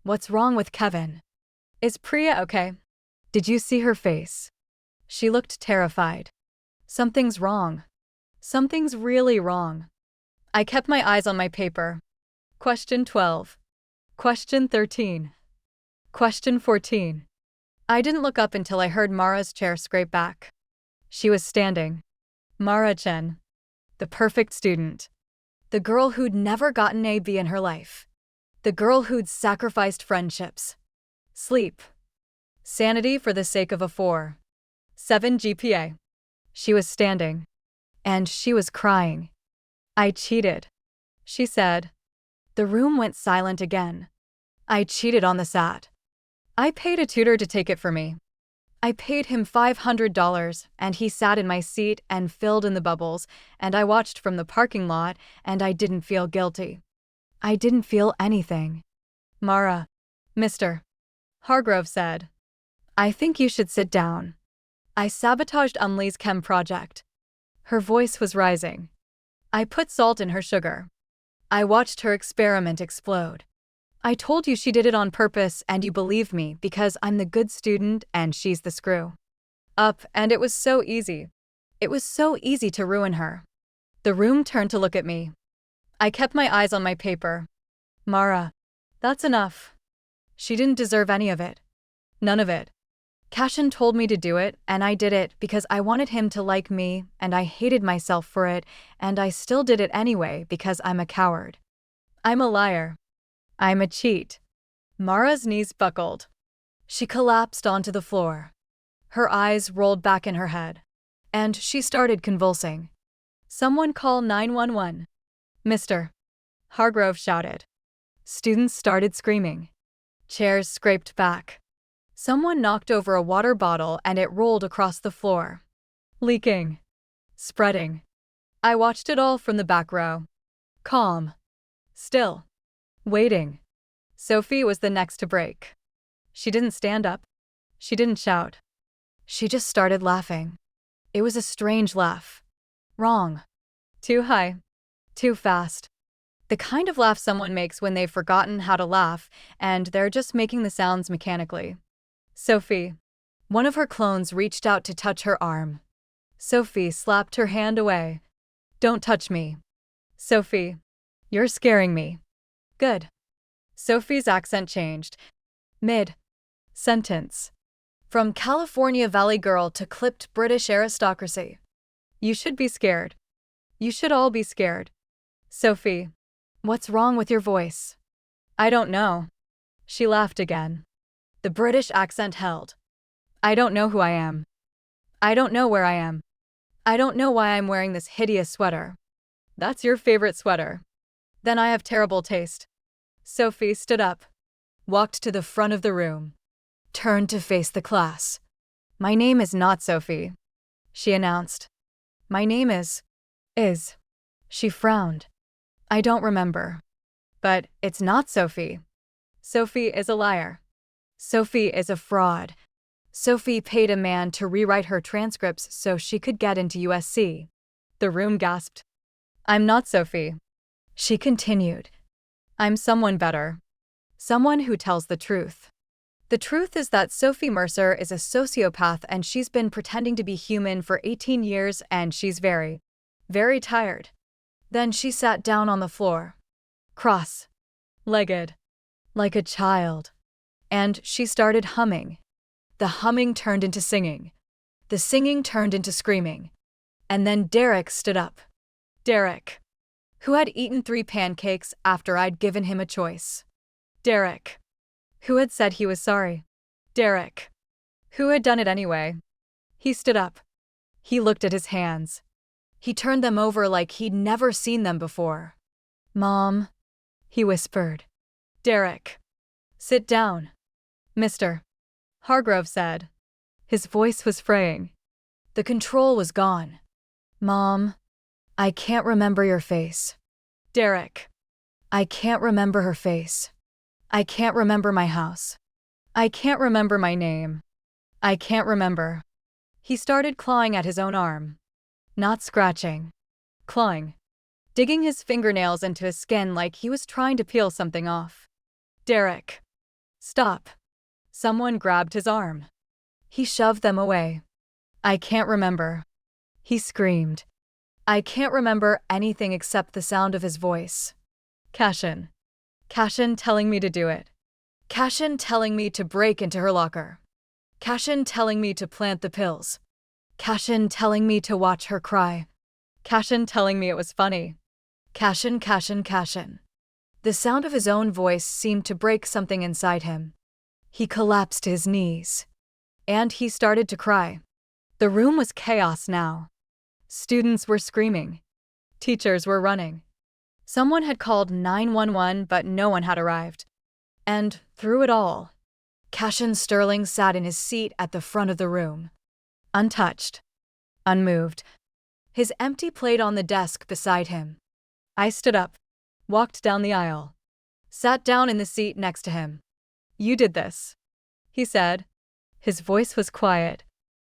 What's wrong with Kevin? Is Priya okay? Did you see her face? She looked terrified. Something's wrong. Something's really wrong. I kept my eyes on my paper. Question 12. Question 13. Question 14. I didn't look up until I heard Mara's chair scrape back. She was standing. Mara Chen. The perfect student. The girl who'd never gotten an A/B in her life. The girl who'd sacrificed friendships, sleep, sanity for the sake of a 4. 7 GPA. She was standing. And she was crying. I cheated, she said. The room went silent again. I cheated on the SAT. I paid a tutor to take it for me. I paid him $500, and he sat in my seat and filled in the bubbles, and I watched from the parking lot, and I didn't feel guilty. I didn't feel anything. Mara, Mr. Hargrove said, I think you should sit down. I sabotaged Umley's chem project. Her voice was rising. I put salt in her sugar. I watched her experiment explode. I told you she did it on purpose and you believed me because I'm the good student and she's the screw up, and it was so easy. It was so easy to ruin her. The room turned to look at me. I kept my eyes on my paper. Mara, that's enough. She didn't deserve any of it. None of it. Cashin told me to do it, and I did it because I wanted him to like me, and I hated myself for it, and I still did it anyway because I'm a coward. I'm a liar. I'm a cheat. Mara's knees buckled. She collapsed onto the floor. Her eyes rolled back in her head, and she started convulsing. Someone call 911. Mr. Hargrove shouted. Students started screaming. Chairs scraped back. Someone knocked over a water bottle and it rolled across the floor. Leaking. Spreading. I watched it all from the back row. Calm. Still. Waiting. Sophie was the next to break. She didn't stand up. She didn't shout. She just started laughing. It was a strange laugh. Wrong. Too high. Too fast. The kind of laugh someone makes when they've forgotten how to laugh and they're just making the sounds mechanically. Sophie. One of her clones reached out to touch her arm. Sophie slapped her hand away. Don't touch me. Sophie. You're scaring me. Good. Sophie's accent changed. Mid-sentence. From California Valley girl to clipped British aristocracy. You should be scared. You should all be scared. Sophie. What's wrong with your voice? I don't know. She laughed again. The British accent held. I don't know who I am. I don't know where I am. I don't know why I'm wearing this hideous sweater. That's your favorite sweater. Then I have terrible taste. Sophie stood up, walked to the front of the room, turned to face the class. My name is not Sophie, she announced. My name is. She frowned. I don't remember. But it's not Sophie. Sophie is a liar. Sophie is a fraud. Sophie paid a man to rewrite her transcripts so she could get into USC. The room gasped. I'm not Sophie. She continued. I'm someone better. Someone who tells the truth. The truth is that Sophie Mercer is a sociopath and she's been pretending to be human for 18 years and she's very, very tired. Then she sat down on the floor, cross-legged, like a child. And she started humming. The humming turned into singing. The singing turned into screaming. And then Derek stood up. Derek, who had eaten 3 pancakes after I'd given him a choice. Derek, who had said he was sorry. Derek, who had done it anyway. He stood up. He looked at his hands. He turned them over like he'd never seen them before. Mom, he whispered. Derek, sit down. Mr. Hargrove said. His voice was fraying. The control was gone. Mom, I can't remember your face. Derek, I can't remember her face. I can't remember my house. I can't remember my name. I can't remember. He started clawing at his own arm. Not scratching. Clawing. Digging his fingernails into his skin like he was trying to peel something off. Derek. Stop. Someone grabbed his arm. He shoved them away. I can't remember. He screamed. I can't remember anything except the sound of his voice. Cashin. Cashin telling me to do it. Cashin telling me to break into her locker. Cashin telling me to plant the pills. Cashin telling me to watch her cry. Cashin telling me it was funny. Cashin, Cashin, Cashin. The sound of his own voice seemed to break something inside him. He collapsed to his knees. And he started to cry. The room was chaos now. Students were screaming. Teachers were running. Someone had called 911, but no one had arrived. And through it all, Cassian Sterling sat in his seat at the front of the room, untouched, unmoved, his empty plate on the desk beside him. I stood up, walked down the aisle, sat down in the seat next to him. "You did this," he said. His voice was quiet,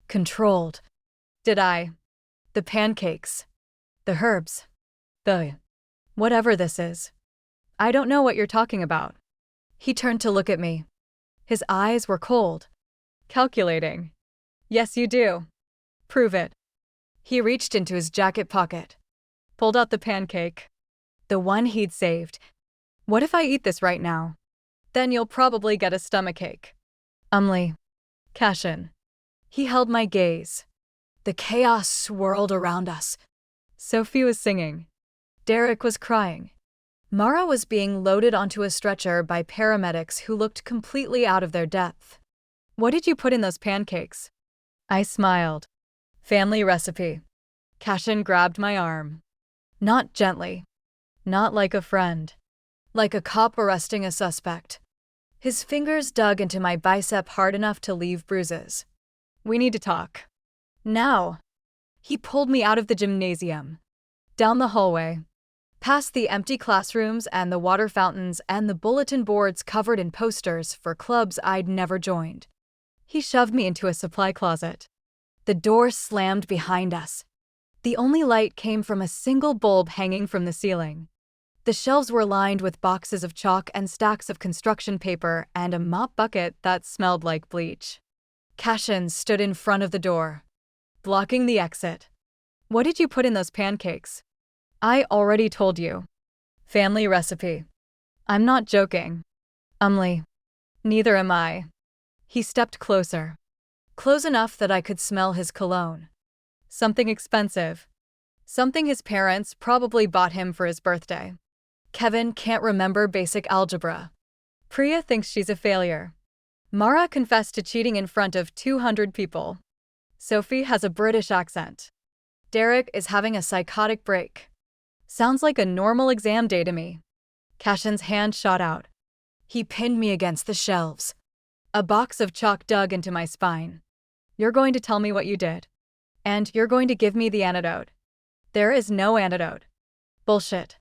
controlled. "Did I? The pancakes, the herbs, the whatever this is. I don't know what you're talking about." He turned to look at me. His eyes were cold, calculating. "Yes, you do. Prove it." He reached into his jacket pocket, pulled out the pancake, the one he'd saved. "What if I eat this right now? Then you'll probably get a stomachache." Cassian. He held my gaze. The chaos swirled around us. Sophie was singing. Derek was crying. Mara was being loaded onto a stretcher by paramedics who looked completely out of their depth. "What did you put in those pancakes?" I smiled. "Family recipe." Cassian grabbed my arm. Not gently. Not like a friend. Like a cop arresting a suspect. His fingers dug into my bicep hard enough to leave bruises. "We need to talk. Now." He pulled me out of the gymnasium, down the hallway, past the empty classrooms and the water fountains and the bulletin boards covered in posters for clubs I'd never joined. He shoved me into a supply closet. The door slammed behind us. The only light came from a single bulb hanging from the ceiling. The shelves were lined with boxes of chalk and stacks of construction paper and a mop bucket that smelled like bleach. Cassian stood in front of the door, blocking the exit. "What did you put in those pancakes?" "I already told you. Family recipe." "I'm not joking." Neither am I." He stepped closer, close enough that I could smell his cologne. Something expensive. Something his parents probably bought him for his birthday. Kevin can't remember basic algebra. Priya thinks she's a failure. Mara confessed to cheating in front of 200 people. Sophie has a British accent. Derek is having a psychotic break. Sounds like a normal exam day to me. Cassian's hand shot out. He pinned me against the shelves. A box of chalk dug into my spine. "You're going to tell me what you did. And you're going to give me the antidote." "There is no antidote." "Bullshit."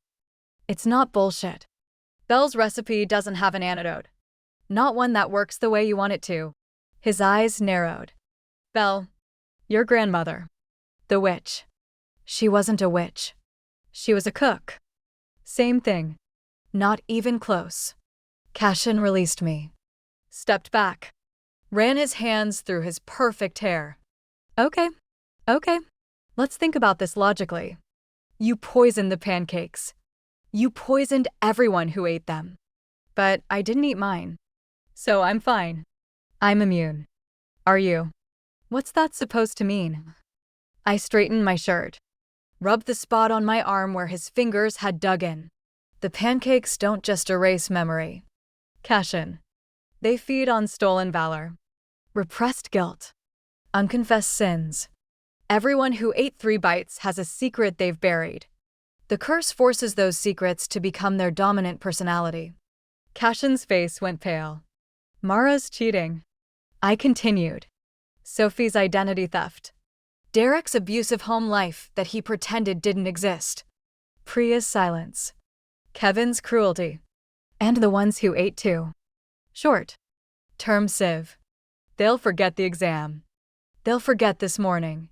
"It's not bullshit. Belle's recipe doesn't have an antidote. Not one that works the way you want it to." His eyes narrowed. "Belle, your grandmother. The witch. She wasn't a witch. She was a cook. Same thing. Not even close." Cassian released me. Stepped back. Ran his hands through his perfect hair. Okay. Let's think about this logically. You poisoned the pancakes. You poisoned everyone who ate them. But I didn't eat mine. So I'm fine. I'm immune. Are you? What's that supposed to mean? I straightened my shirt. Rubbed the spot on my arm where his fingers had dug in. The pancakes don't just erase memory. Cassian. They feed on stolen valor. Repressed guilt. Unconfessed sins. Everyone who ate 3 bites has a secret they've buried. The curse forces those secrets to become their dominant personality. Cassian's face went pale. Mara's cheating. I continued. Sophie's identity theft. Derek's abusive home life that he pretended didn't exist. Priya's silence. Kevin's cruelty. And the ones who ate too. Short. Term sieve. They'll forget the exam. They'll forget this morning.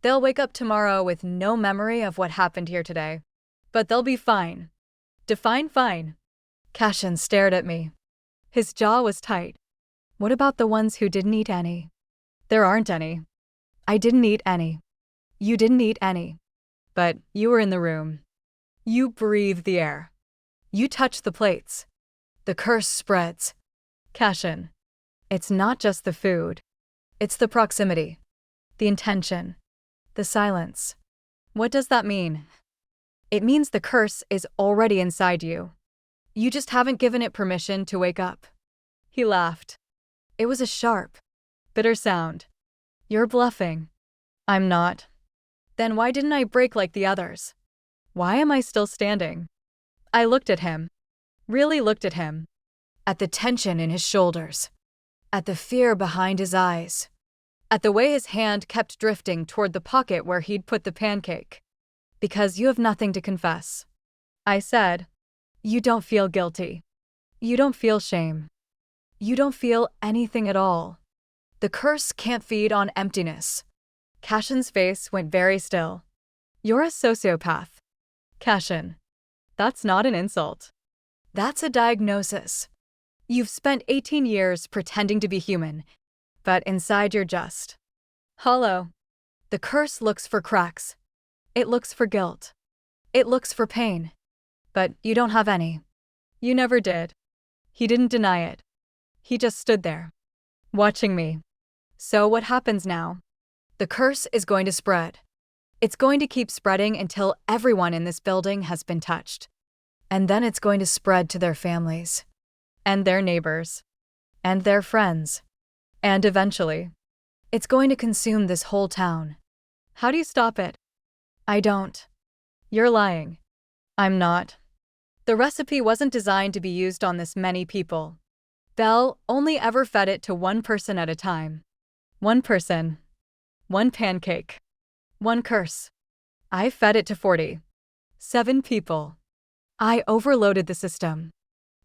They'll wake up tomorrow with no memory of what happened here today. But they'll be fine. Define fine. Cassian stared at me. His jaw was tight. What about the ones who didn't eat any? There aren't any. I didn't eat any. You didn't eat any. But you were in the room. You breathed the air. You touched the plates. The curse spreads. Cassian. It's not just the food. It's the proximity. The intention. The silence. What does that mean? It means the curse is already inside you. You just haven't given it permission to wake up. He laughed. It was a sharp, bitter sound. You're bluffing. I'm not. Then why didn't I break like the others? Why am I still standing? I looked at him. Really looked at him. At the tension in his shoulders. At the fear behind his eyes. At the way his hand kept drifting toward the pocket where he'd put the pancake. Because you have nothing to confess. I said, you don't feel guilty. You don't feel shame. You don't feel anything at all. The curse can't feed on emptiness. Cashin's face went very still. You're a sociopath. Cashin. That's not an insult. That's a diagnosis. You've spent 18 years pretending to be human, but inside you're just hollow. The curse looks for cracks. It looks for guilt. It looks for pain. But you don't have any. You never did. He didn't deny it. He just stood there, watching me. So what happens now? The curse is going to spread. It's going to keep spreading until everyone in this building has been touched. And then it's going to spread to their families. And their neighbors. And their friends. And eventually, it's going to consume this whole town. How do you stop it? I don't. You're lying. I'm not. The recipe wasn't designed to be used on this many people. Belle only ever fed it to one person at a time. One person. One pancake. One curse. I fed it to 40. 7 people. I overloaded the system.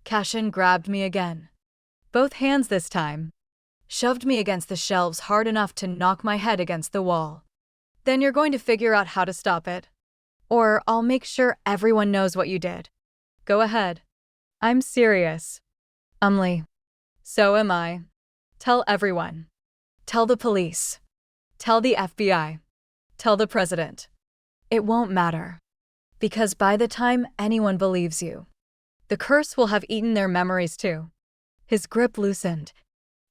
Cashin grabbed me again. Both hands this time. Shoved me against the shelves hard enough to knock my head against the wall. Then you're going to figure out how to stop it. Or I'll make sure everyone knows what you did. Go ahead. I'm serious. So am I. Tell everyone. Tell the police. Tell the FBI. Tell the president. It won't matter. Because by the time anyone believes you, the curse will have eaten their memories too. His grip loosened.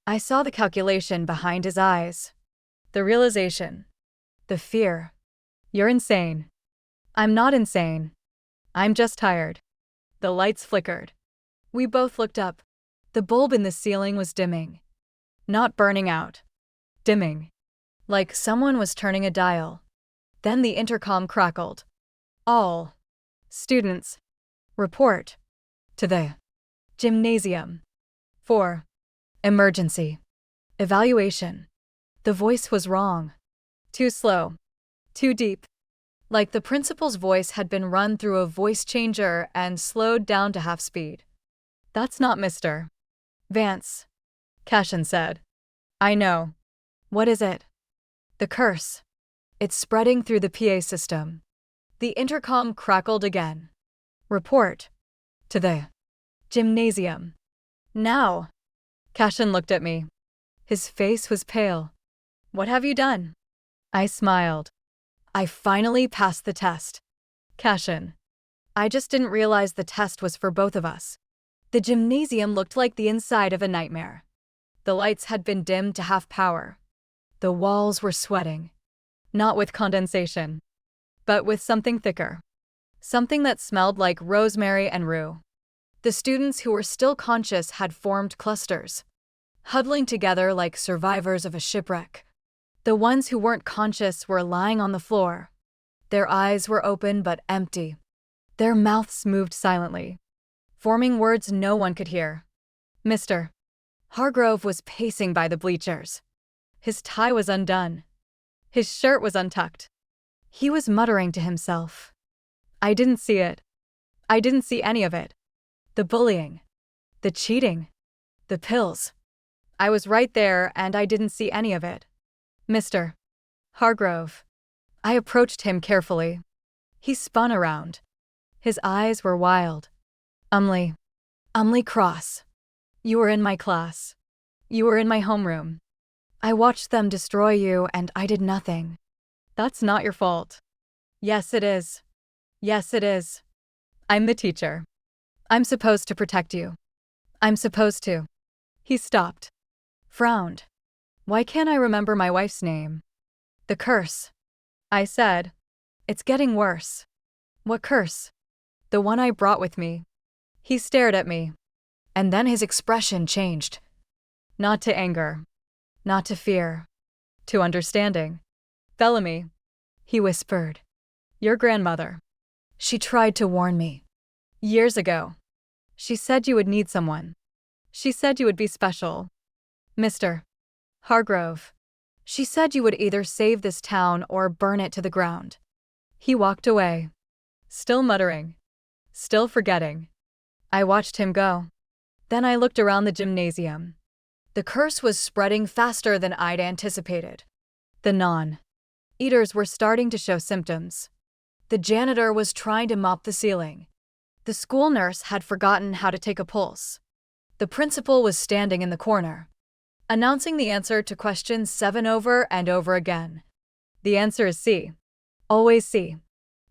I saw the calculation behind his eyes. The realization. The fear. You're insane. I'm not insane. I'm just tired. The lights flickered. We both looked up. The bulb in the ceiling was dimming. Not burning out. Dimming. Like someone was turning a dial. Then the intercom crackled. All students report to the gymnasium for emergency evaluation. The voice was wrong. Too slow. Too deep. Like the principal's voice had been run through a voice changer and slowed down to half speed. That's not Mr. Vance, Cashin said. I know. What is it? The curse. It's spreading through the PA system. The intercom crackled again. Report to the gymnasium. Now. Cashin looked at me. His face was pale. What have you done? I smiled. I finally passed the test. Cashin. I just didn't realize the test was for both of us. The gymnasium looked like the inside of a nightmare. The lights had been dimmed to half power. The walls were sweating. Not with condensation, but with something thicker. Something that smelled like rosemary and rue. The students who were still conscious had formed clusters, huddling together like survivors of a shipwreck. The ones who weren't conscious were lying on the floor. Their eyes were open but empty. Their mouths moved silently, forming words no one could hear. Mr. Hargrove was pacing by the bleachers. His tie was undone. His shirt was untucked. He was muttering to himself. I didn't see it. I didn't see any of it. The bullying. The cheating. The pills. I was right there and I didn't see any of it. Mr. Hargrove. I approached him carefully. He spun around. His eyes were wild. Umley Cross. You were in my class. You were in my homeroom. I watched them destroy you and I did nothing. That's not your fault. Yes, it is. Yes, it is. I'm the teacher. I'm supposed to protect you. I'm supposed to. He stopped. Frowned. Why can't I remember my wife's name? The curse. I said. It's getting worse. What curse? The one I brought with me. He stared at me. And then his expression changed. Not to anger. Not to fear. To understanding. Bellamy, he whispered. Your grandmother. She tried to warn me. Years ago. She said you would need someone. She said you would be special. Mr. Hargrove. She said you would either save this town or burn it to the ground. He walked away. Still muttering. Still forgetting. I watched him go. Then I looked around the gymnasium. The curse was spreading faster than I'd anticipated. The non-eaters were starting to show symptoms. The janitor was trying to mop the ceiling. The school nurse had forgotten how to take a pulse. The principal was standing in the corner, announcing the answer to question 7 over and over again. The answer is C. Always C.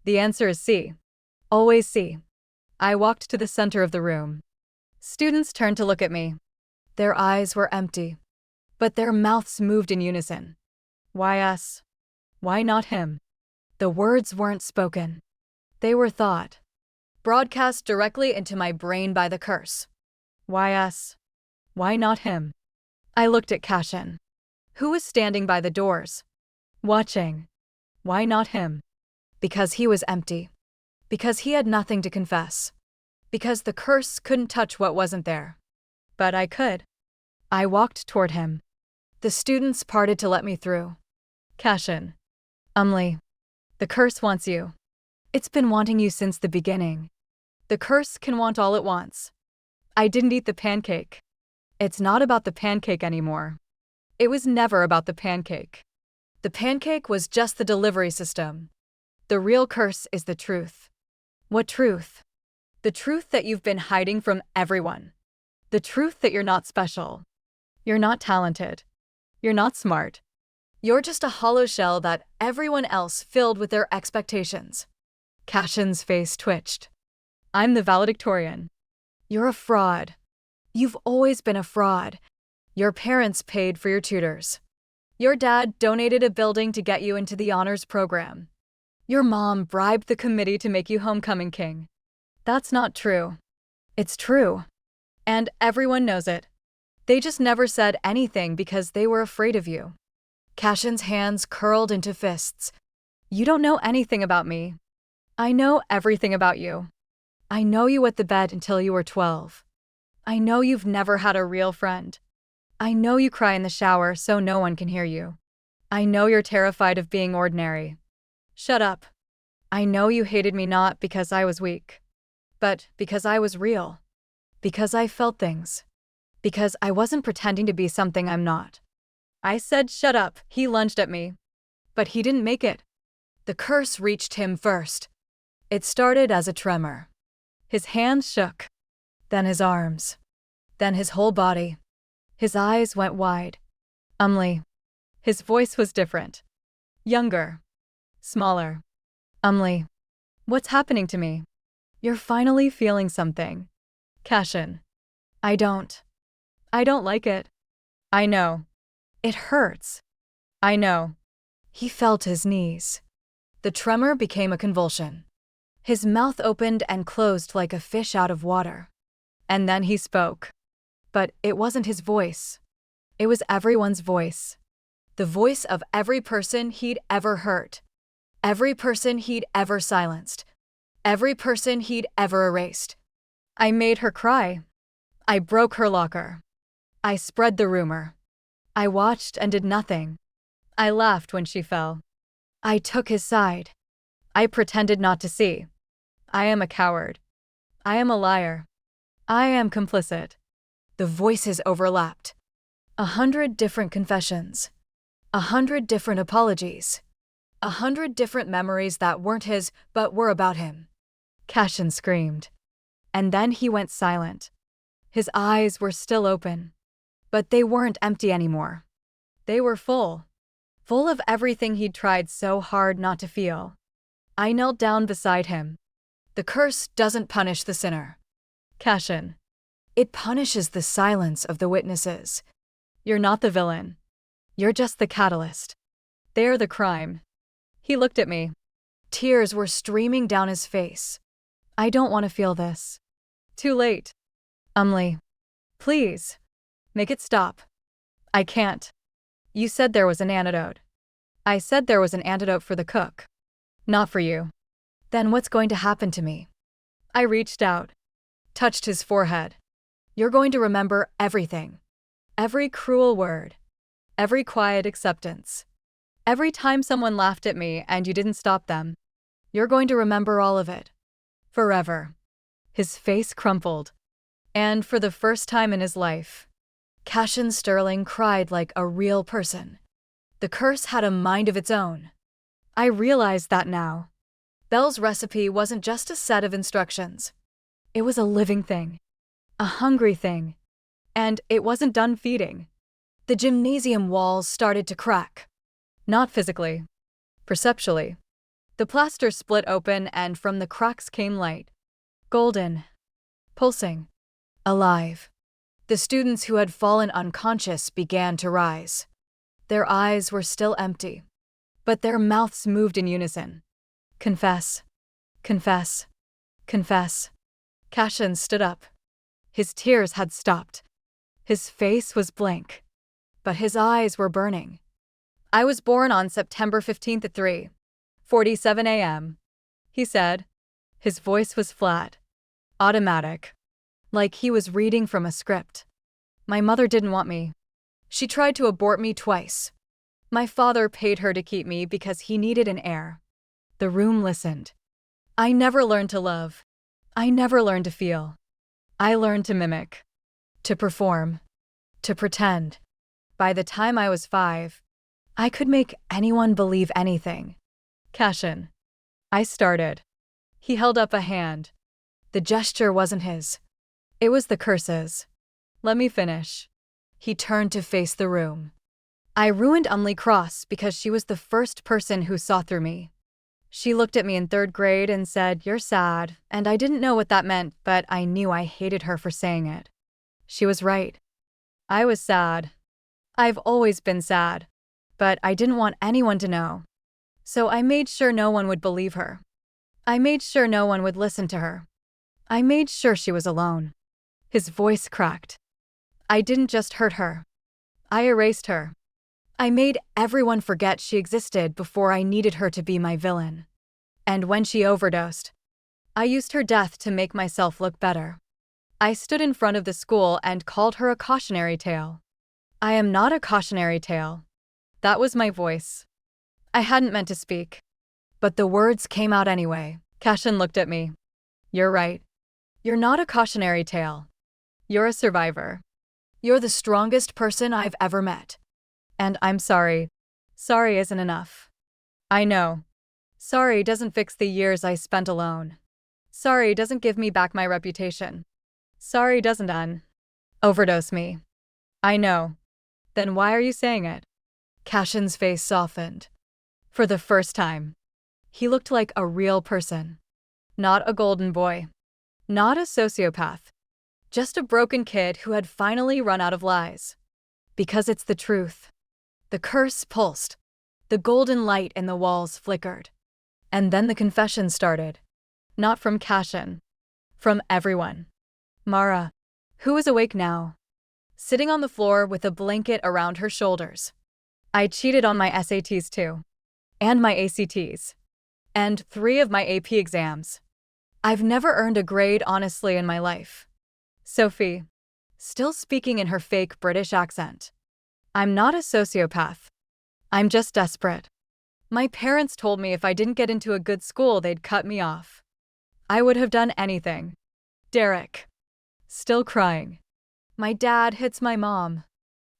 The answer is C. Always C. I walked to the center of the room. Students turned to look at me. Their eyes were empty, but their mouths moved in unison. Why us? Why not him? The words weren't spoken. They were thought, broadcast directly into my brain by the curse. Why us? Why not him? I looked at Cashin, who was standing by the doors, watching. Why not him? Because he was empty. Because he had nothing to confess. Because the curse couldn't touch what wasn't there. But I could. I walked toward him. The students parted to let me through. Cashin. The curse wants you. It's been wanting you since the beginning. The curse can want all it wants. I didn't eat the pancake. It's not about the pancake anymore. It was never about the pancake. The pancake was just the delivery system. The real curse is the truth. What truth? The truth that you've been hiding from everyone. The truth that you're not special. You're not talented. You're not smart. You're just a hollow shell that everyone else filled with their expectations. Cashin's face twitched. I'm the valedictorian. You're a fraud. You've always been a fraud. Your parents paid for your tutors. Your dad donated a building to get you into the honors program. Your mom bribed the committee to make you homecoming king. That's not true. It's true. And everyone knows it. They just never said anything because they were afraid of you. Cashin's hands curled into fists. You don't know anything about me. I know everything about you. I know you wet the bed until you were 12. I know you've never had a real friend. I know you cry in the shower so no one can hear you. I know you're terrified of being ordinary. Shut up. I know you hated me not because I was weak, but because I was real. Because I felt things. Because I wasn't pretending to be something I'm not. I said shut up. He lunged at me. But he didn't make it. The curse reached him first. It started as a tremor. His hands shook. Then his arms. Then his whole body. His eyes went wide. His voice was different. Younger. Smaller. What's happening to me? You're finally feeling something. Cashin. I don't like it. I know. It hurts. I know. He felt his knees. The tremor became a convulsion. His mouth opened and closed like a fish out of water. And then he spoke. But it wasn't his voice. It was everyone's voice. The voice of every person he'd ever hurt. Every person he'd ever silenced. Every person he'd ever erased. I made her cry. I broke her locker. I spread the rumor. I watched and did nothing. I laughed when she fell. I took his side. I pretended not to see. I am a coward. I am a liar. I am complicit. The voices overlapped. 100 different confessions. 100 different apologies. 100 different memories that weren't his but were about him. Cashin screamed. And then he went silent. His eyes were still open. But they weren't empty anymore. They were full. Full of everything he'd tried so hard not to feel. I knelt down beside him. The curse doesn't punish the sinner. Cashin. It punishes the silence of the witnesses. You're not the villain. You're just the catalyst. They're the crime. He looked at me. Tears were streaming down his face. I don't want to feel this. Too late. Please. Make it stop. I can't. You said there was an antidote. I said there was an antidote for the cook. Not for you. Then what's going to happen to me? I reached out, touched his forehead. You're going to remember everything. Every cruel word. Every quiet acceptance. Every time someone laughed at me and you didn't stop them. You're going to remember all of it. Forever. His face crumpled. And for the first time in his life, Cassian Sterling cried like a real person. The curse had a mind of its own. I realized that now. Belle's recipe wasn't just a set of instructions. It was a living thing. A hungry thing. And it wasn't done feeding. The gymnasium walls started to crack. Not physically. Perceptually. The plaster split open and from the cracks came light. Golden. Pulsing. Alive. The students who had fallen unconscious began to rise. Their eyes were still empty. But their mouths moved in unison. Confess. Confess. Confess. Cassian stood up. His tears had stopped. His face was blank. But his eyes were burning. I was born on September 15th at 3:47 a.m., he said. His voice was flat. Automatic. Like he was reading from a script. My mother didn't want me. She tried to abort me twice. My father paid her to keep me because he needed an heir. The room listened. I never learned to love. I never learned to feel. I learned to mimic. To perform. To pretend. By the time I was 5, I could make anyone believe anything. Cassian. I started. He held up a hand. The gesture wasn't his. It was the curse's. Let me finish. He turned to face the room. I ruined Umley Cross because she was the first person who saw through me. She looked at me in 3rd grade and said, "You're sad," and I didn't know what that meant, but I knew I hated her for saying it. She was right. I was sad. I've always been sad, but I didn't want anyone to know. So I made sure no one would believe her. I made sure no one would listen to her. I made sure she was alone. His voice cracked. I didn't just hurt her. I erased her. I made everyone forget she existed before I needed her to be my villain. And when she overdosed, I used her death to make myself look better. I stood in front of the school and called her a cautionary tale. I am not a cautionary tale. That was my voice. I hadn't meant to speak. But the words came out anyway. Cassian looked at me. You're right. You're not a cautionary tale. You're a survivor. You're the strongest person I've ever met. And I'm sorry. Sorry isn't enough. I know. Sorry doesn't fix the years I spent alone. Sorry doesn't give me back my reputation. Sorry doesn't overdose me. I know. Then why are you saying it? Cassian's face softened. For the first time. He looked like a real person. Not a golden boy. Not a sociopath. Just a broken kid who had finally run out of lies. Because it's the truth. The curse pulsed. The golden light in the walls flickered. And then the confession started. Not from Cassian. From everyone. Mara, who was awake now, sitting on the floor with a blanket around her shoulders. I cheated on my SATs too. And my ACTs. And 3 of my AP exams. I've never earned a grade honestly in my life. Sophie, still speaking in her fake British accent. I'm not a sociopath. I'm just desperate. My parents told me if I didn't get into a good school, they'd cut me off. I would have done anything. Derek. Still crying. My dad hits my mom.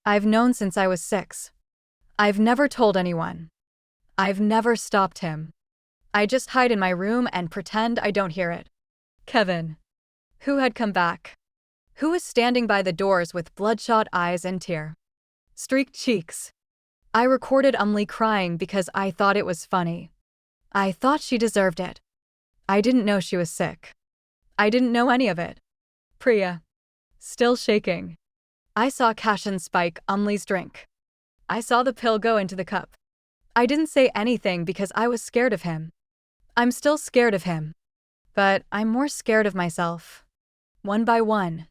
I've known since I was 6. I've never told anyone. I've never stopped him. I just hide in my room and pretend I don't hear it. Kevin. Who had come back? Who was standing by the doors with bloodshot eyes and streaked cheeks? I recorded Umley crying because I thought it was funny. I thought she deserved it. I didn't know she was sick. I didn't know any of it. Priya. Still shaking. I saw Cassian spike Umley's drink. I saw the pill go into the cup. I didn't say anything because I was scared of him. I'm still scared of him. But I'm more scared of myself. One by one.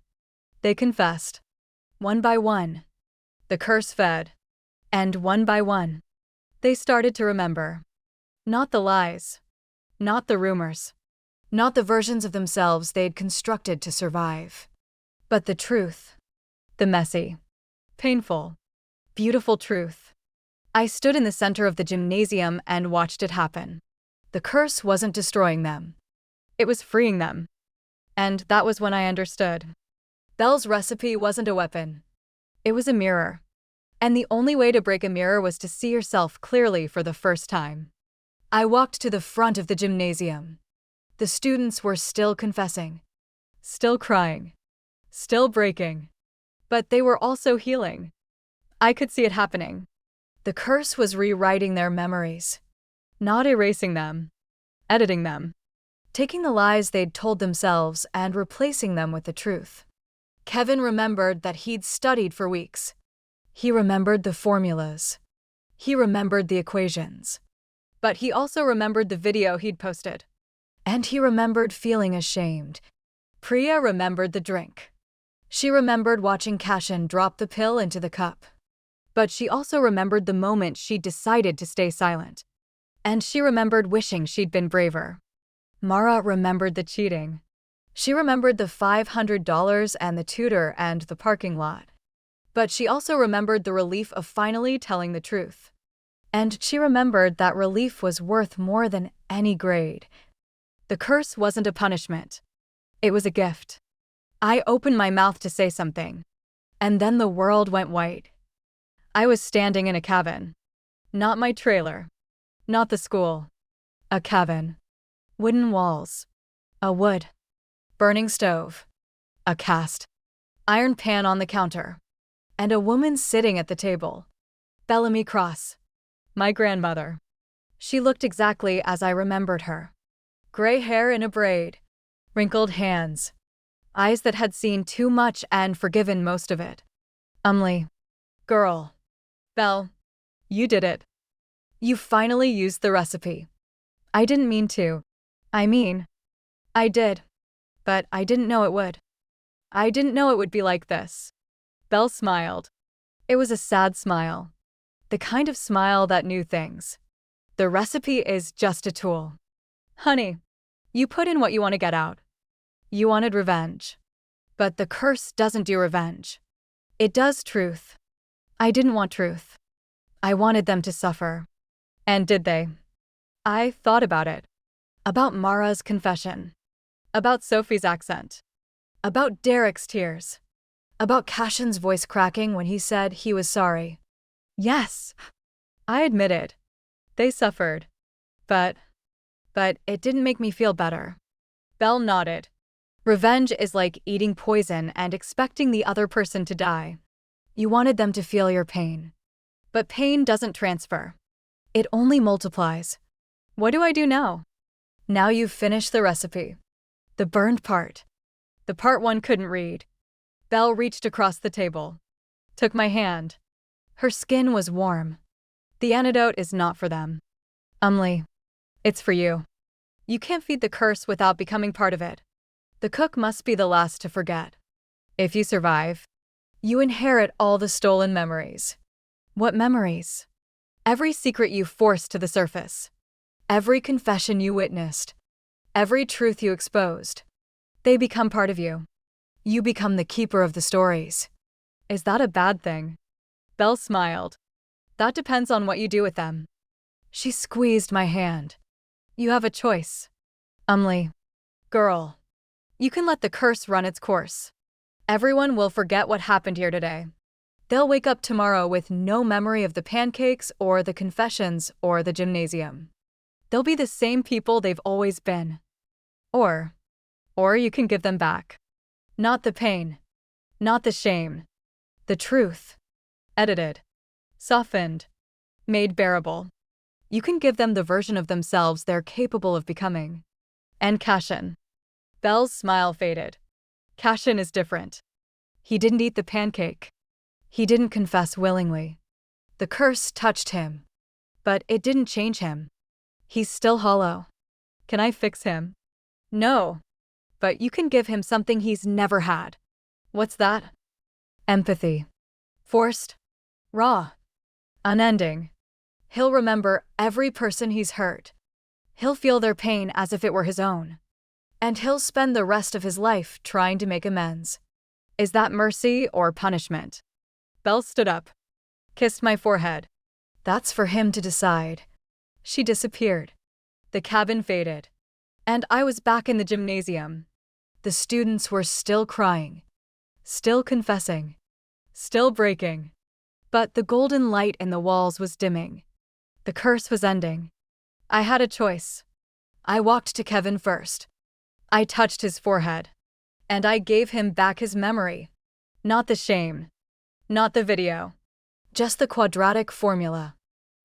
They confessed. One by one. The curse fed. And one by one. They started to remember. Not the lies. Not the rumors. Not the versions of themselves they'd constructed to survive. But the truth. The messy, painful, beautiful truth. I stood in the center of the gymnasium and watched it happen. The curse wasn't destroying them. It was freeing them. And that was when I understood. Belle's recipe wasn't a weapon. It was a mirror. And the only way to break a mirror was to see yourself clearly for the first time. I walked to the front of the gymnasium. The students were still confessing, still crying, still breaking. But they were also healing. I could see it happening. The curse was rewriting their memories, not erasing them, editing them, taking the lies they'd told themselves and replacing them with the truth. Kevin remembered that he'd studied for weeks. He remembered the formulas. He remembered the equations. But he also remembered the video he'd posted. And he remembered feeling ashamed. Priya remembered the drink. She remembered watching Cashin drop the pill into the cup. But she also remembered the moment she decided to stay silent. And she remembered wishing she'd been braver. Mara remembered the cheating. She remembered the $500 and the tutor and the parking lot. But she also remembered the relief of finally telling the truth. And she remembered that relief was worth more than any grade. The curse wasn't a punishment. It was a gift. I opened my mouth to say something. And then the world went white. I was standing in a cabin. Not my trailer. Not the school. A cabin. Wooden walls. A wood. Burning stove. A cast iron pan on the counter. And a woman sitting at the table. Bellamy Cross. My grandmother. She looked exactly as I remembered her. Gray hair in a braid. Wrinkled hands. Eyes that had seen too much and forgiven most of it. Girl. Belle. You did it. You finally used the recipe. I didn't mean to. I did. But I didn't know it would. I didn't know it would be like this. Belle smiled. It was a sad smile. The kind of smile that knew things. The recipe is just a tool. Honey, you put in what you want to get out. You wanted revenge. But the curse doesn't do revenge. It does truth. I didn't want truth. I wanted them to suffer. And did they? I thought about it. About Mara's confession. About Sophie's accent. About Derek's tears. About Cashin's voice cracking when he said he was sorry. Yes, I admitted. They suffered. But it didn't make me feel better. Belle nodded. Revenge is like eating poison and expecting the other person to die. You wanted them to feel your pain. But pain doesn't transfer. It only multiplies. What do I do now? Now you've finished the recipe. The burned part. The part one couldn't read. Belle reached across the table. Took my hand. Her skin was warm. The antidote is not for them. It's for you. You can't feed the curse without becoming part of it. The cook must be the last to forget. If you survive, you inherit all the stolen memories. What memories? Every secret you forced to the surface. Every confession you witnessed. Every truth you exposed. They become part of you. You become the keeper of the stories. Is that a bad thing? Belle smiled. That depends on what you do with them. She squeezed my hand. You have a choice. Girl. You can let the curse run its course. Everyone will forget what happened here today. They'll wake up tomorrow with no memory of the pancakes or the confessions or the gymnasium. They'll be the same people they've always been. Or you can give them back. Not the pain. Not the shame. The truth. Edited. Softened. Made bearable. You can give them the version of themselves they're capable of becoming. And Cashin. Belle's smile faded. Cashin is different. He didn't eat the pancake. He didn't confess willingly. The curse touched him. But it didn't change him. He's still hollow. Can I fix him? No. But you can give him something he's never had. What's that? Empathy. Forced. Raw. Unending. He'll remember every person he's hurt. He'll feel their pain as if it were his own. And he'll spend the rest of his life trying to make amends. Is that mercy or punishment? Belle stood up, kissed my forehead. That's for him to decide. She disappeared. The cabin faded. And I was back in the gymnasium. The students were still crying, still confessing, still breaking. But the golden light in the walls was dimming. The curse was ending. I had a choice. I walked to Kevin first. I touched his forehead. And I gave him back his memory. Not the shame. Not the video. Just the quadratic formula.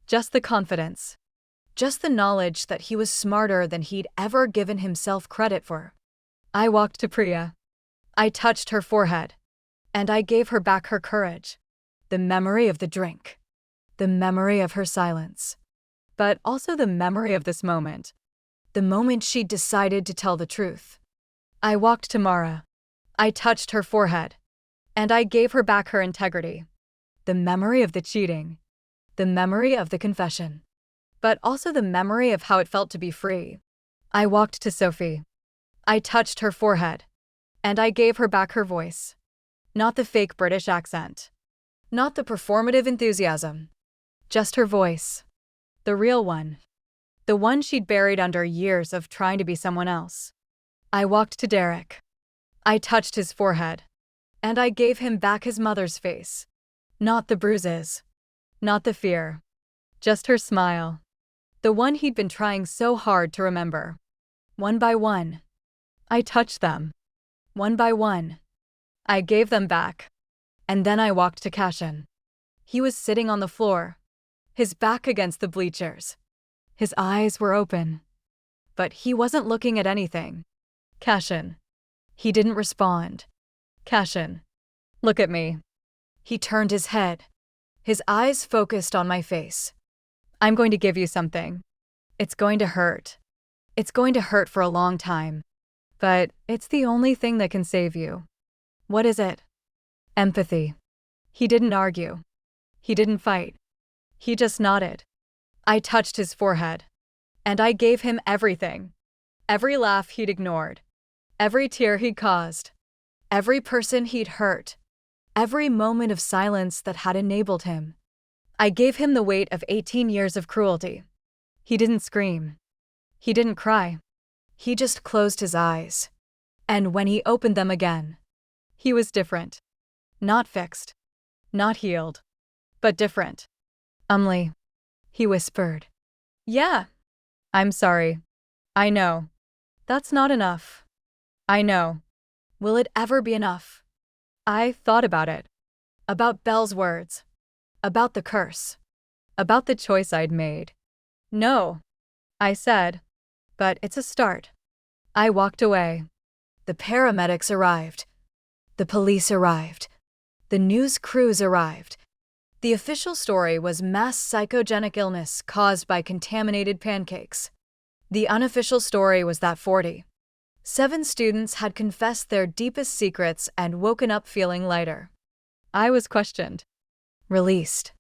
Just the confidence. Just the knowledge that he was smarter than he'd ever given himself credit for. I walked to Priya. I touched her forehead. And I gave her back her courage. The memory of the drink. The memory of her silence. But also the memory of this moment. The moment she decided to tell the truth. I walked to Mara. I touched her forehead. And I gave her back her integrity. The memory of the cheating. The memory of the confession. But also the memory of how it felt to be free. I walked to Sophie. I touched her forehead. And I gave her back her voice. Not the fake British accent. Not the performative enthusiasm. Just her voice. The real one. The one she'd buried under years of trying to be someone else. I walked to Derek. I touched his forehead. And I gave him back his mother's face. Not the bruises. Not the fear. Just her smile. The one he'd been trying so hard to remember. One by one. I touched them. One by one. I gave them back. And then I walked to Cashin. He was sitting on the floor, his back against the bleachers. His eyes were open. But he wasn't looking at anything. Cashin. He didn't respond. Cashin. Look at me. He turned his head. His eyes focused on my face. I'm going to give you something. It's going to hurt. It's going to hurt for a long time. But it's the only thing that can save you. What is it? Empathy. He didn't argue. He didn't fight. He just nodded. I touched his forehead. And I gave him everything. Every laugh he'd ignored. Every tear he'd caused. Every person he'd hurt. Every moment of silence that had enabled him. I gave him the weight of 18 years of cruelty. He didn't scream. He didn't cry. He just closed his eyes. And when he opened them again, he was different. Not fixed. Not healed. But different. Umli. He whispered. Yeah. I'm sorry. I know. That's not enough. I know. Will it ever be enough? I thought about it. About Belle's words. About the curse. About the choice I'd made. No. I said. But it's a start. I walked away. The paramedics arrived. The police arrived. The news crews arrived. The official story was mass psychogenic illness caused by contaminated pancakes. The unofficial story was that 7 students had confessed their deepest secrets and woken up feeling lighter. I was questioned. Released.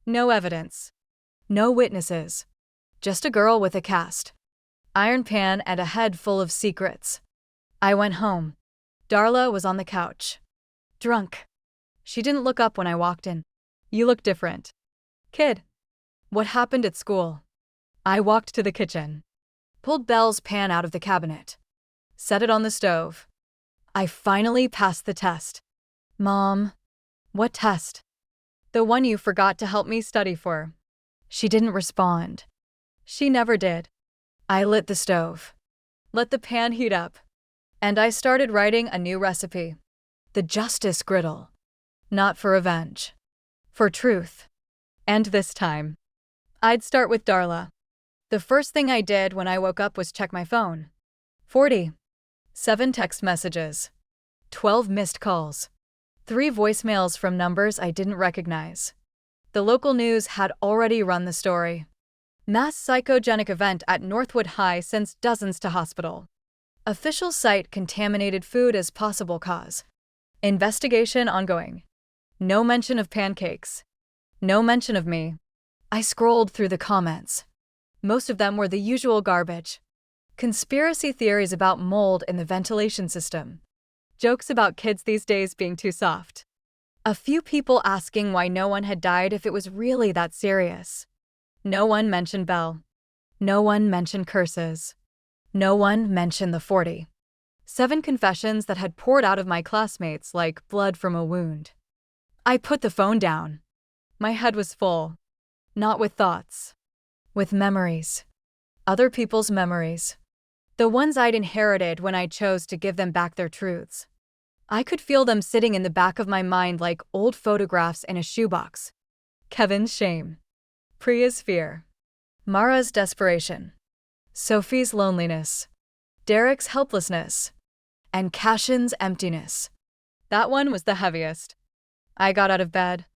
No evidence. No witnesses. Just a girl with a cast iron pan and a head full of secrets. I went home. Darla was on the couch. Drunk. She didn't look up when I walked in. You look different. Kid. What happened at school? I walked to the kitchen. Pulled Belle's pan out of the cabinet. Set it on the stove. I finally passed the test. Mom. What test? The one you forgot to help me study for. She didn't respond. She never did. I lit the stove. Let the pan heat up. And I started writing a new recipe. The justice griddle. Not for revenge. For truth. And this time, I'd start with Darla. The first thing I did when I woke up was check my phone. 7 text messages. 12 missed calls. 3 voicemails from numbers I didn't recognize. The local news had already run the story. Mass psychogenic event at Northwood High sends dozens to hospital. Official site contaminated food as possible cause. Investigation ongoing. No mention of pancakes. No mention of me. I scrolled through the comments. Most of them were the usual garbage. Conspiracy theories about mold in the ventilation system. Jokes about kids these days being too soft. A few people asking why no one had died if it was really that serious. No one mentioned Belle. No one mentioned curses. No one mentioned the 47 confessions that had poured out of my classmates like blood from a wound. I put the phone down. My head was full. Not with thoughts. With memories. Other people's memories. The ones I'd inherited when I chose to give them back their truths. I could feel them sitting in the back of my mind like old photographs in a shoebox. Kevin's shame. Priya's fear. Mara's desperation. Sophie's loneliness. Derek's helplessness. And Cashin's emptiness. That one was the heaviest. I got out of bed.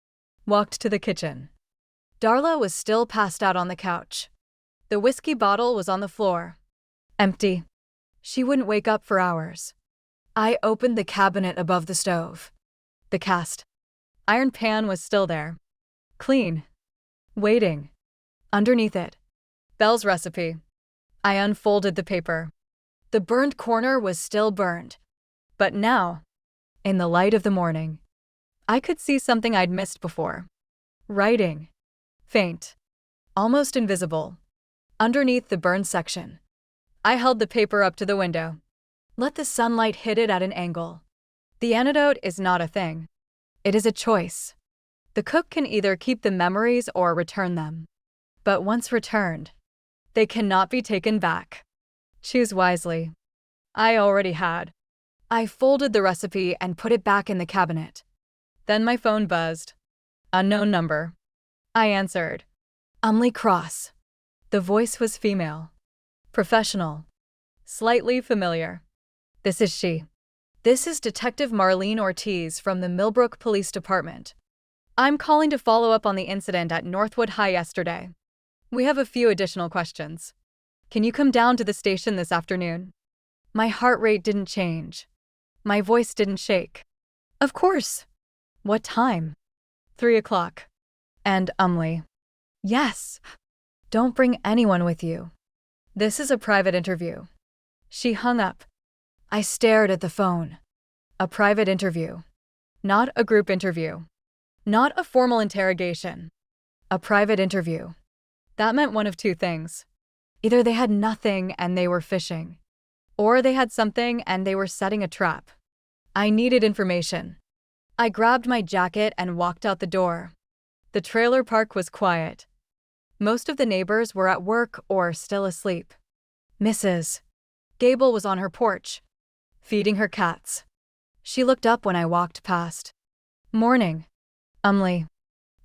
Walked to the kitchen. Darla was still passed out on the couch. The whiskey bottle was on the floor. Empty. She wouldn't wake up for hours. I opened the cabinet above the stove. The cast iron pan was still there. Clean. Waiting. Underneath it. Belle's recipe. I unfolded the paper. The burned corner was still burned. But now, in the light of the morning, I could see something I'd missed before. Writing. Faint. Almost invisible. Underneath the burned section. I held the paper up to the window. Let the sunlight hit it at an angle. The antidote is not a thing. It is a choice. The cook can either keep the memories or return them. But once returned, they cannot be taken back. Choose wisely. I already had. I folded the recipe and put it back in the cabinet. Then my phone buzzed. Unknown number. I answered. Umley Cross. The voice was female. Professional. Slightly familiar. This is she. This is Detective Marlene Ortiz from the Millbrook Police Department. I'm calling to follow up on the incident at Northwood High yesterday. We have a few additional questions. Can you come down to the station this afternoon? My heart rate didn't change. My voice didn't shake. Of course. What time? 3 o'clock. And Umley. Yes. Don't bring anyone with you. This is a private interview. She hung up. I stared at the phone. A private interview. Not a group interview. Not a formal interrogation. A private interview. That meant one of two things. Either they had nothing and they were fishing, or they had something and they were setting a trap. I needed information. I grabbed my jacket and walked out the door. The trailer park was quiet. Most of the neighbors were at work or still asleep. Mrs. Gable was on her porch, feeding her cats. She looked up when I walked past. Morning. Umley.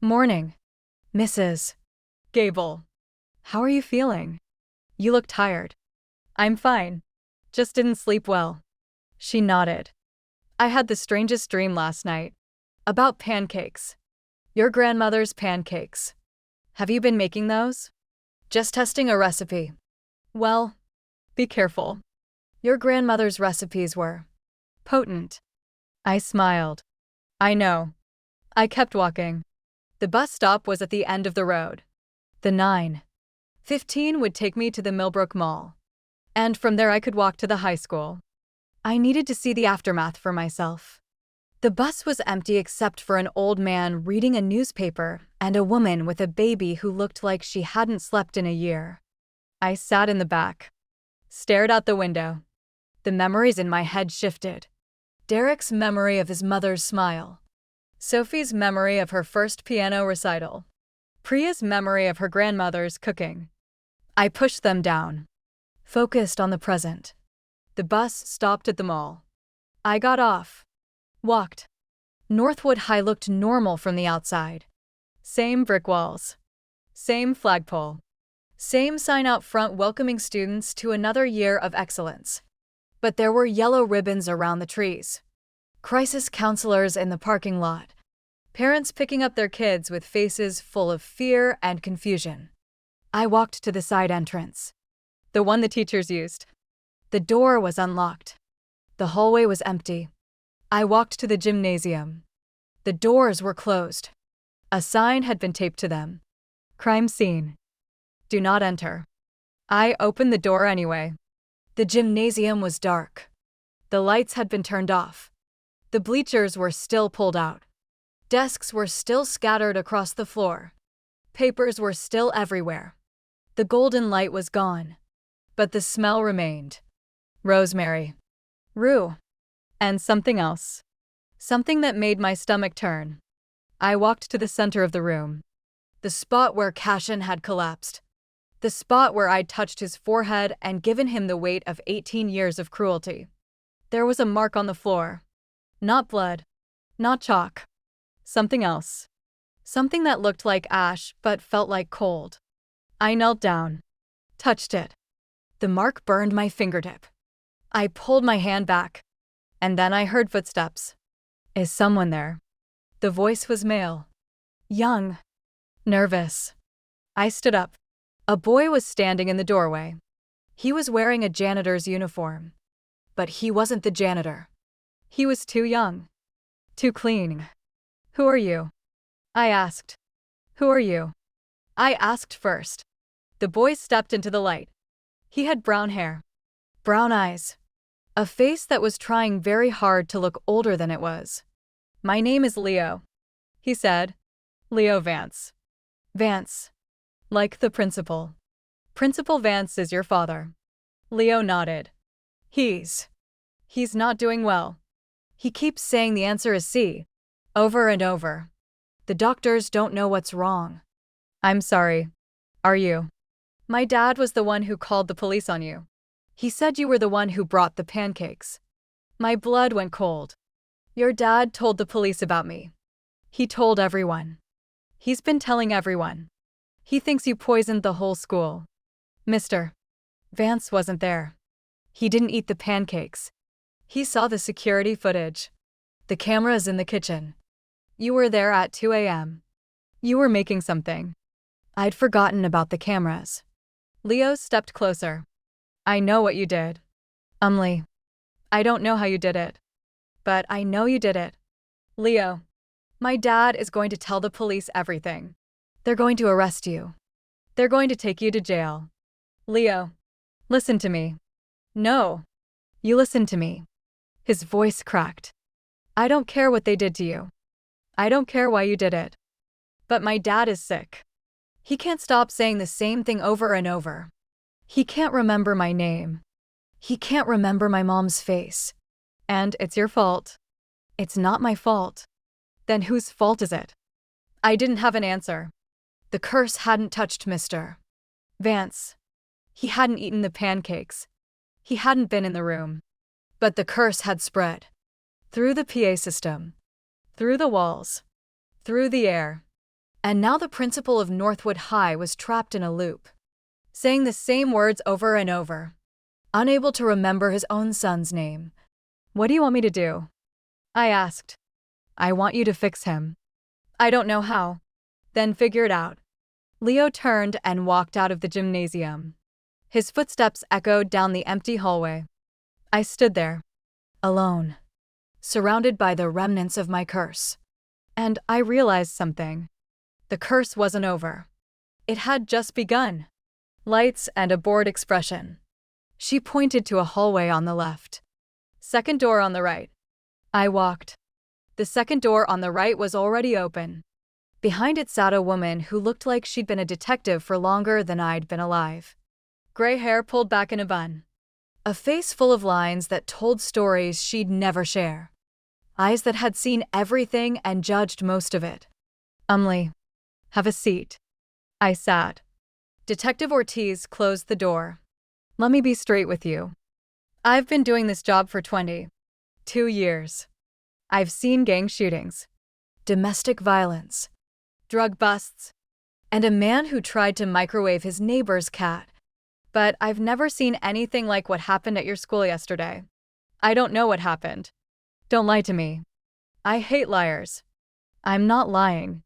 Morning. Mrs. Gable. How are you feeling? You look tired. I'm fine. Just didn't sleep well. She nodded. I had the strangest dream last night. About pancakes. Your grandmother's pancakes. Have you been making those? Just testing a recipe. Well, be careful. Your grandmother's recipes were potent. I smiled. I know. I kept walking. The bus stop was at the end of the road. The 9:15 would take me to the Millbrook Mall. And from there I could walk to the high school. I needed to see the aftermath for myself. The bus was empty except for an old man reading a newspaper and a woman with a baby who looked like she hadn't slept in a year. I sat in the back, stared out the window. The memories in my head shifted. Derek's memory of his mother's smile. Sophie's memory of her first piano recital. Priya's memory of her grandmother's cooking. I pushed them down, focused on the present. The bus stopped at the mall. I got off. Walked. Northwood High looked normal from the outside. Same brick walls. Same flagpole. Same sign out front welcoming students to another year of excellence. But there were yellow ribbons around the trees. Crisis counselors in the parking lot. Parents picking up their kids with faces full of fear and confusion. I walked to the side entrance. The one the teachers used. The door was unlocked. The hallway was empty. I walked to the gymnasium. The doors were closed. A sign had been taped to them. Crime scene. Do not enter. I opened the door anyway. The gymnasium was dark. The lights had been turned off. The bleachers were still pulled out. Desks were still scattered across the floor. Papers were still everywhere. The golden light was gone. But the smell remained. Rosemary. Rue. And something else. Something that made my stomach turn. I walked to the center of the room. The spot where Cashin had collapsed. The spot where I'd touched his forehead and given him the weight of 18 years of cruelty. There was a mark on the floor. Not blood. Not chalk. Something else. Something that looked like ash but felt like cold. I knelt down. Touched it. The mark burned my fingertip. I pulled my hand back. And then I heard footsteps. Is someone there? The voice was male. Young. Nervous. I stood up. A boy was standing in the doorway. He was wearing a janitor's uniform. But he wasn't the janitor. He was too young. Too clean. Who are you? I asked. Who are you? I asked first. The boy stepped into the light. He had brown hair. Brown eyes. A face that was trying very hard to look older than it was. My name is Leo, he said. Leo Vance. Vance. Like the principal. Principal Vance is your father. Leo nodded. He's not doing well. He keeps saying the answer is C. Over and over. The doctors don't know what's wrong. I'm sorry. Are you? My dad was the one who called the police on you. He said you were the one who brought the pancakes. My blood went cold. Your dad told the police about me. He told everyone. He's been telling everyone. He thinks you poisoned the whole school. Mr. Vance wasn't there. He didn't eat the pancakes. He saw the security footage. The camera's in the kitchen. You were there at 2 a.m. You were making something. I'd forgotten about the cameras. Leo stepped closer. I know what you did. I don't know how you did it. But I know you did it. Leo, my dad is going to tell the police everything. They're going to arrest you. They're going to take you to jail. Leo, listen to me. No. You listen to me. His voice cracked. I don't care what they did to you. I don't care why you did it. But my dad is sick. He can't stop saying the same thing over and over. He can't remember my name. He can't remember my mom's face. And it's your fault. It's not my fault. Then whose fault is it? I didn't have an answer. The curse hadn't touched Mr. Vance. He hadn't eaten the pancakes. He hadn't been in the room. But the curse had spread. Through the PA system. Through the walls. Through the air. And now the principal of Northwood High was trapped in a loop. Saying the same words over and over. Unable to remember his own son's name. What do you want me to do? I asked. I want you to fix him. I don't know how. Then figure it out. Leo turned and walked out of the gymnasium. His footsteps echoed down the empty hallway. I stood there, alone, surrounded by the remnants of my curse. And I realized something. The curse wasn't over. It had just begun. Lights and a bored expression. She pointed to a hallway on the left. Second door on the right. I walked. The second door on the right was already open. Behind it sat a woman who looked like she'd been a detective for longer than I'd been alive. Gray hair pulled back in a bun. A face full of lines that told stories she'd never share. Eyes that had seen everything and judged most of it. Have a seat. I sat. Detective Ortiz closed the door. Let me be straight with you. I've been doing this job for 22 years. I've seen gang shootings, domestic violence, drug busts, and a man who tried to microwave his neighbor's cat. But I've never seen anything like what happened at your school yesterday. I don't know what happened. Don't lie to me. I hate liars. I'm not lying.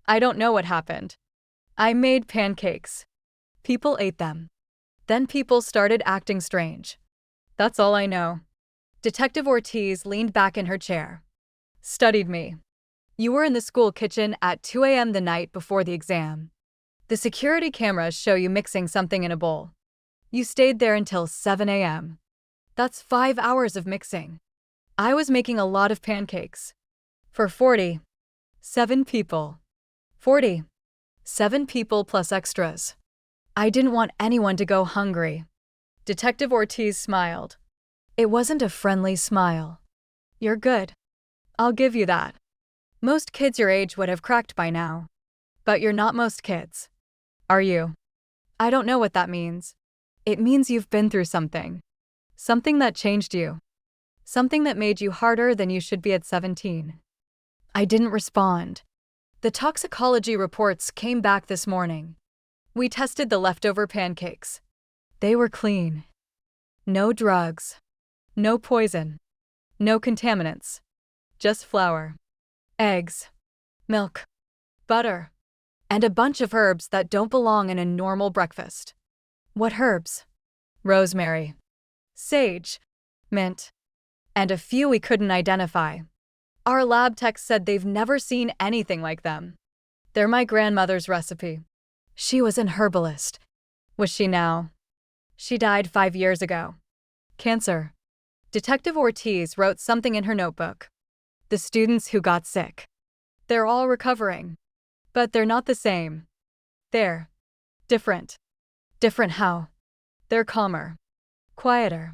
I don't know what happened. I made pancakes. People ate them. Then people started acting strange. That's all I know. Detective Ortiz leaned back in her chair. Studied me. You were in the school kitchen at 2 a.m. the night before the exam. The security cameras show you mixing something in a bowl. You stayed there until 7 a.m. That's 5 hours of mixing. I was making a lot of pancakes. For 47 people. 47 people plus extras. I didn't want anyone to go hungry. Detective Ortiz smiled. It wasn't a friendly smile. You're good. I'll give you that. Most kids your age would have cracked by now. But you're not most kids. Are you? I don't know what that means. It means you've been through something. Something that changed you. Something that made you harder than you should be at 17. I didn't respond. The toxicology reports came back this morning. We tested the leftover pancakes. They were clean. No drugs. No poison. No contaminants. Just flour, eggs, milk, butter, and a bunch of herbs that don't belong in a normal breakfast. What herbs? Rosemary, sage, mint, and a few we couldn't identify. Our lab techs said they've never seen anything like them. They're my grandmother's recipe. She was an herbalist. Was she now? She died 5 years ago. Cancer. Detective Ortiz wrote something in her notebook. The students who got sick. They're all recovering. But they're not the same. They're different. Different how? They're calmer. Quieter.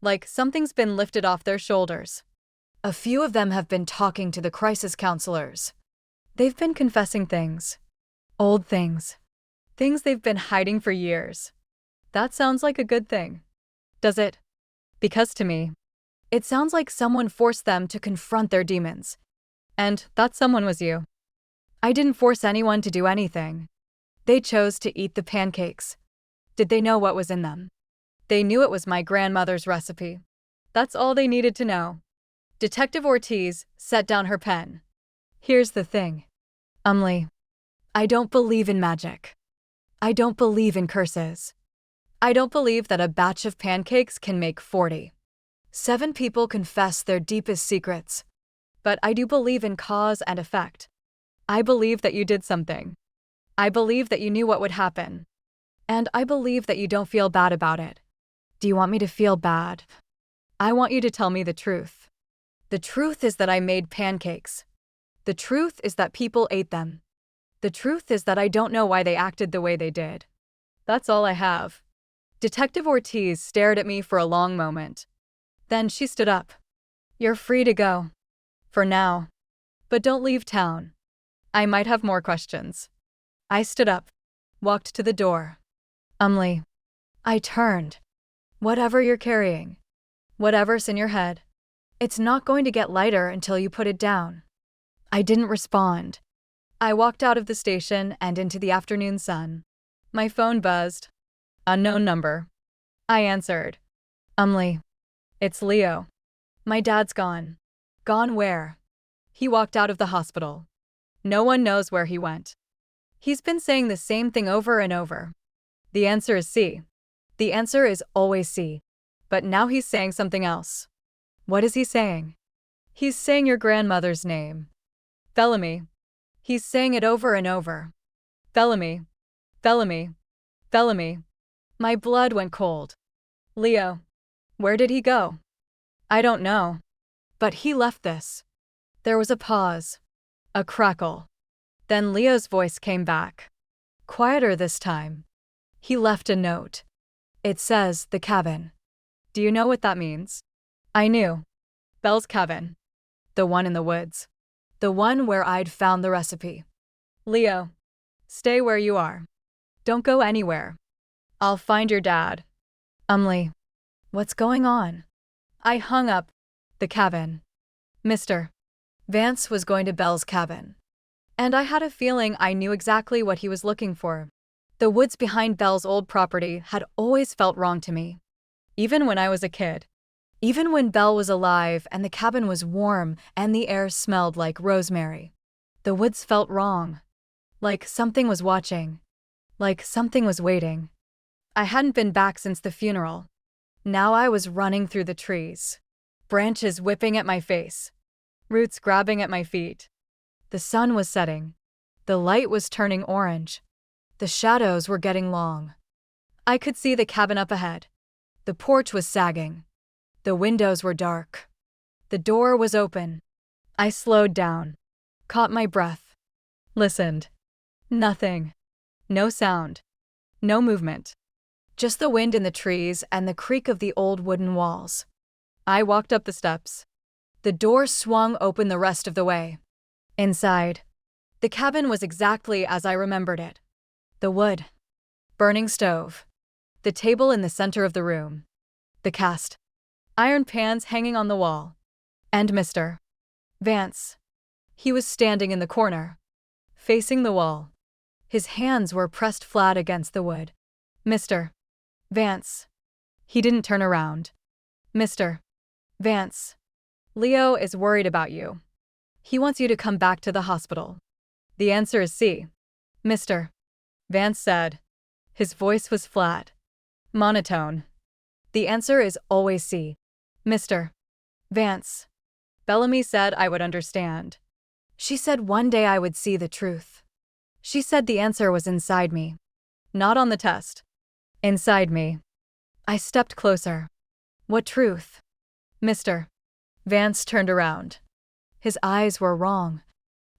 Like something's been lifted off their shoulders. A few of them have been talking to the crisis counselors. They've been confessing things. Old things. Things they've been hiding for years. That sounds like a good thing. Does it? Because to me, it sounds like someone forced them to confront their demons. And that someone was you. I didn't force anyone to do anything. They chose to eat the pancakes. Did they know what was in them? They knew it was my grandmother's recipe. That's all they needed to know. Detective Ortiz set down her pen. Here's the thing. I don't believe in magic. I don't believe in curses. I don't believe that a batch of pancakes can make 47 people confess their deepest secrets. But I do believe in cause and effect. I believe that you did something. I believe that you knew what would happen. And I believe that you don't feel bad about it. Do you want me to feel bad? I want you to tell me the truth. The truth is that I made pancakes. The truth is that people ate them. The truth is that I don't know why they acted the way they did. That's all I have. Detective Ortiz stared at me for a long moment. Then she stood up. You're free to go. For now. But don't leave town. I might have more questions. I stood up. Walked to the door. I turned. Whatever you're carrying. Whatever's in your head. It's not going to get lighter until you put it down. I didn't respond. I walked out of the station and into the afternoon sun. My phone buzzed. Unknown number. I answered. It's Leo. My dad's gone. Gone where? He walked out of the hospital. No one knows where he went. He's been saying the same thing over and over. The answer is C. The answer is always C. But now he's saying something else. What is he saying? He's saying your grandmother's name. Bellamy. He's saying it over and over. Bellamy. Bellamy. Bellamy. My blood went cold. Leo. Where did he go? I don't know. But he left this. There was a pause. A crackle. Then Leo's voice came back. Quieter this time. He left a note. It says, the cabin. Do you know what that means? I knew. Belle's cabin. The one in the woods. The one where I'd found the recipe. Leo. Stay where you are. Don't go anywhere. I'll find your dad. What's going on? I hung up. The cabin. Mr. Vance was going to Belle's cabin. And I had a feeling I knew exactly what he was looking for. The woods behind Belle's old property had always felt wrong to me. Even when I was a kid. Even when Belle was alive and the cabin was warm and the air smelled like rosemary. The woods felt wrong. Like something was watching. Like something was waiting. I hadn't been back since the funeral. Now I was running through the trees. Branches whipping at my face. Roots grabbing at my feet. The sun was setting. The light was turning orange. The shadows were getting long. I could see the cabin up ahead. The porch was sagging. The windows were dark. The door was open. I slowed down, caught my breath, listened. Nothing. No sound. No movement. Just the wind in the trees and the creak of the old wooden walls. I walked up the steps. The door swung open the rest of the way. Inside, the cabin was exactly as I remembered it. The wood. Burning stove. The table in the center of the room. The cast iron pans hanging on the wall. And Mr. Vance. He was standing in the corner, facing the wall. His hands were pressed flat against the wood. Mr. Vance. He didn't turn around. Mr. Vance. Leo is worried about you. He wants you to come back to the hospital. The answer is C. Mr. Vance said. His voice was flat, monotone. The answer is always C. Mr. Vance. Bellamy said I would understand. She said one day I would see the truth. She said the answer was inside me. Not on the test. Inside me. I stepped closer. What truth? Mr. Vance turned around. His eyes were wrong.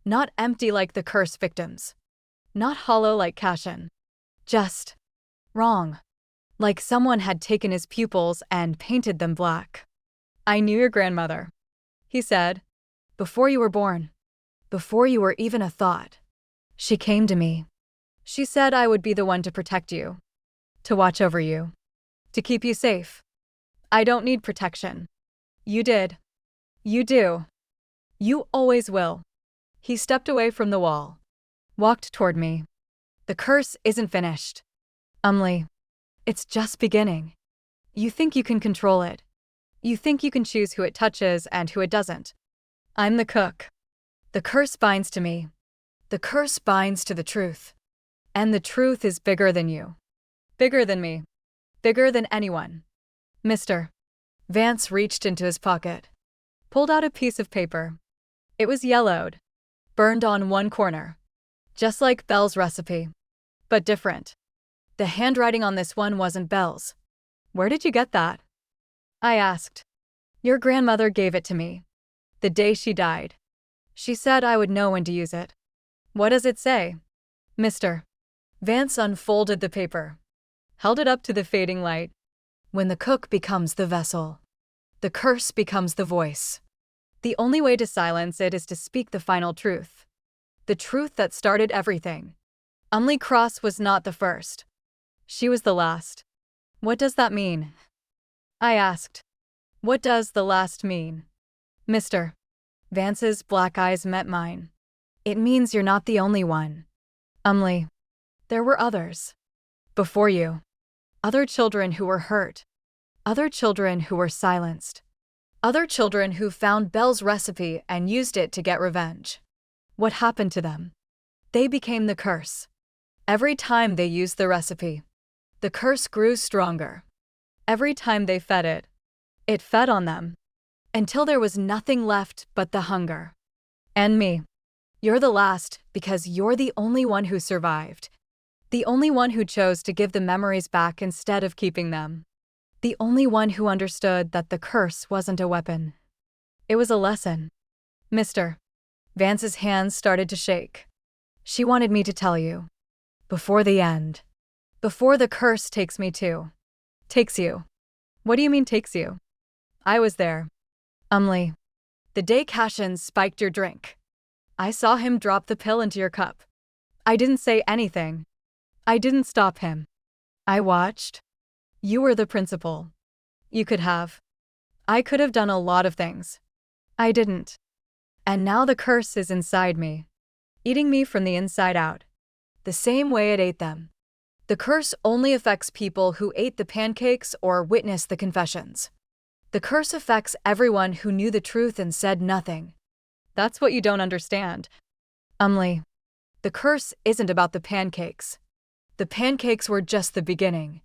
Not empty like the curse victims. Not hollow like Cashin. Just wrong. Like someone had taken his pupils and painted them black. I knew your grandmother, he said, before you were born. Before you were even a thought. She came to me. She said I would be the one to protect you. To watch over you. To keep you safe. I don't need protection. You did. You do. You always will. He stepped away from the wall. Walked toward me. The curse isn't finished. It's just beginning. You think you can control it. You think you can choose who it touches and who it doesn't. I'm the cook. The curse binds to me. The curse binds to the truth. And the truth is bigger than you. Bigger than me. Bigger than anyone. Mr. Vance reached into his pocket. Pulled out a piece of paper. It was yellowed. Burned on one corner. Just like Belle's recipe. But different. The handwriting on this one wasn't Belle's. Where did you get that? I asked. Your grandmother gave it to me. The day she died. She said I would know when to use it. What does it say? Mr. Vance unfolded the paper. Held it up to the fading light. When the cook becomes the vessel. The curse becomes the voice. The only way to silence it is to speak the final truth. The truth that started everything. Umlee Cross was not the first. She was the last. What does that mean? I asked. What does the last mean? Mr. Vance's black eyes met mine. It means you're not the only one. Umlee. There were others. Before you. Other children who were hurt. Other children who were silenced. Other children who found Belle's recipe and used it to get revenge. What happened to them? They became the curse. Every time they used the recipe, the curse grew stronger. Every time they fed it, it fed on them. Until there was nothing left but the hunger. And me. You're the last because you're the only one who survived. The only one who chose to give the memories back instead of keeping them. The only one who understood that the curse wasn't a weapon. It was a lesson. Mr. Vance's hands started to shake. She wanted me to tell you. Before the end. Before the curse takes me too. Takes you. What do you mean takes you? I was there. Umlee. The day Cashin spiked your drink. I saw him drop the pill into your cup. I didn't say anything. I didn't stop him. I watched. You were the principal. You could have. I could have done a lot of things. I didn't. And now the curse is inside me. Eating me from the inside out. The same way it ate them. The curse only affects people who ate the pancakes or witnessed the confessions. The curse affects everyone who knew the truth and said nothing. That's what you don't understand. Umlee. The curse isn't about the pancakes. The pancakes were just the beginning.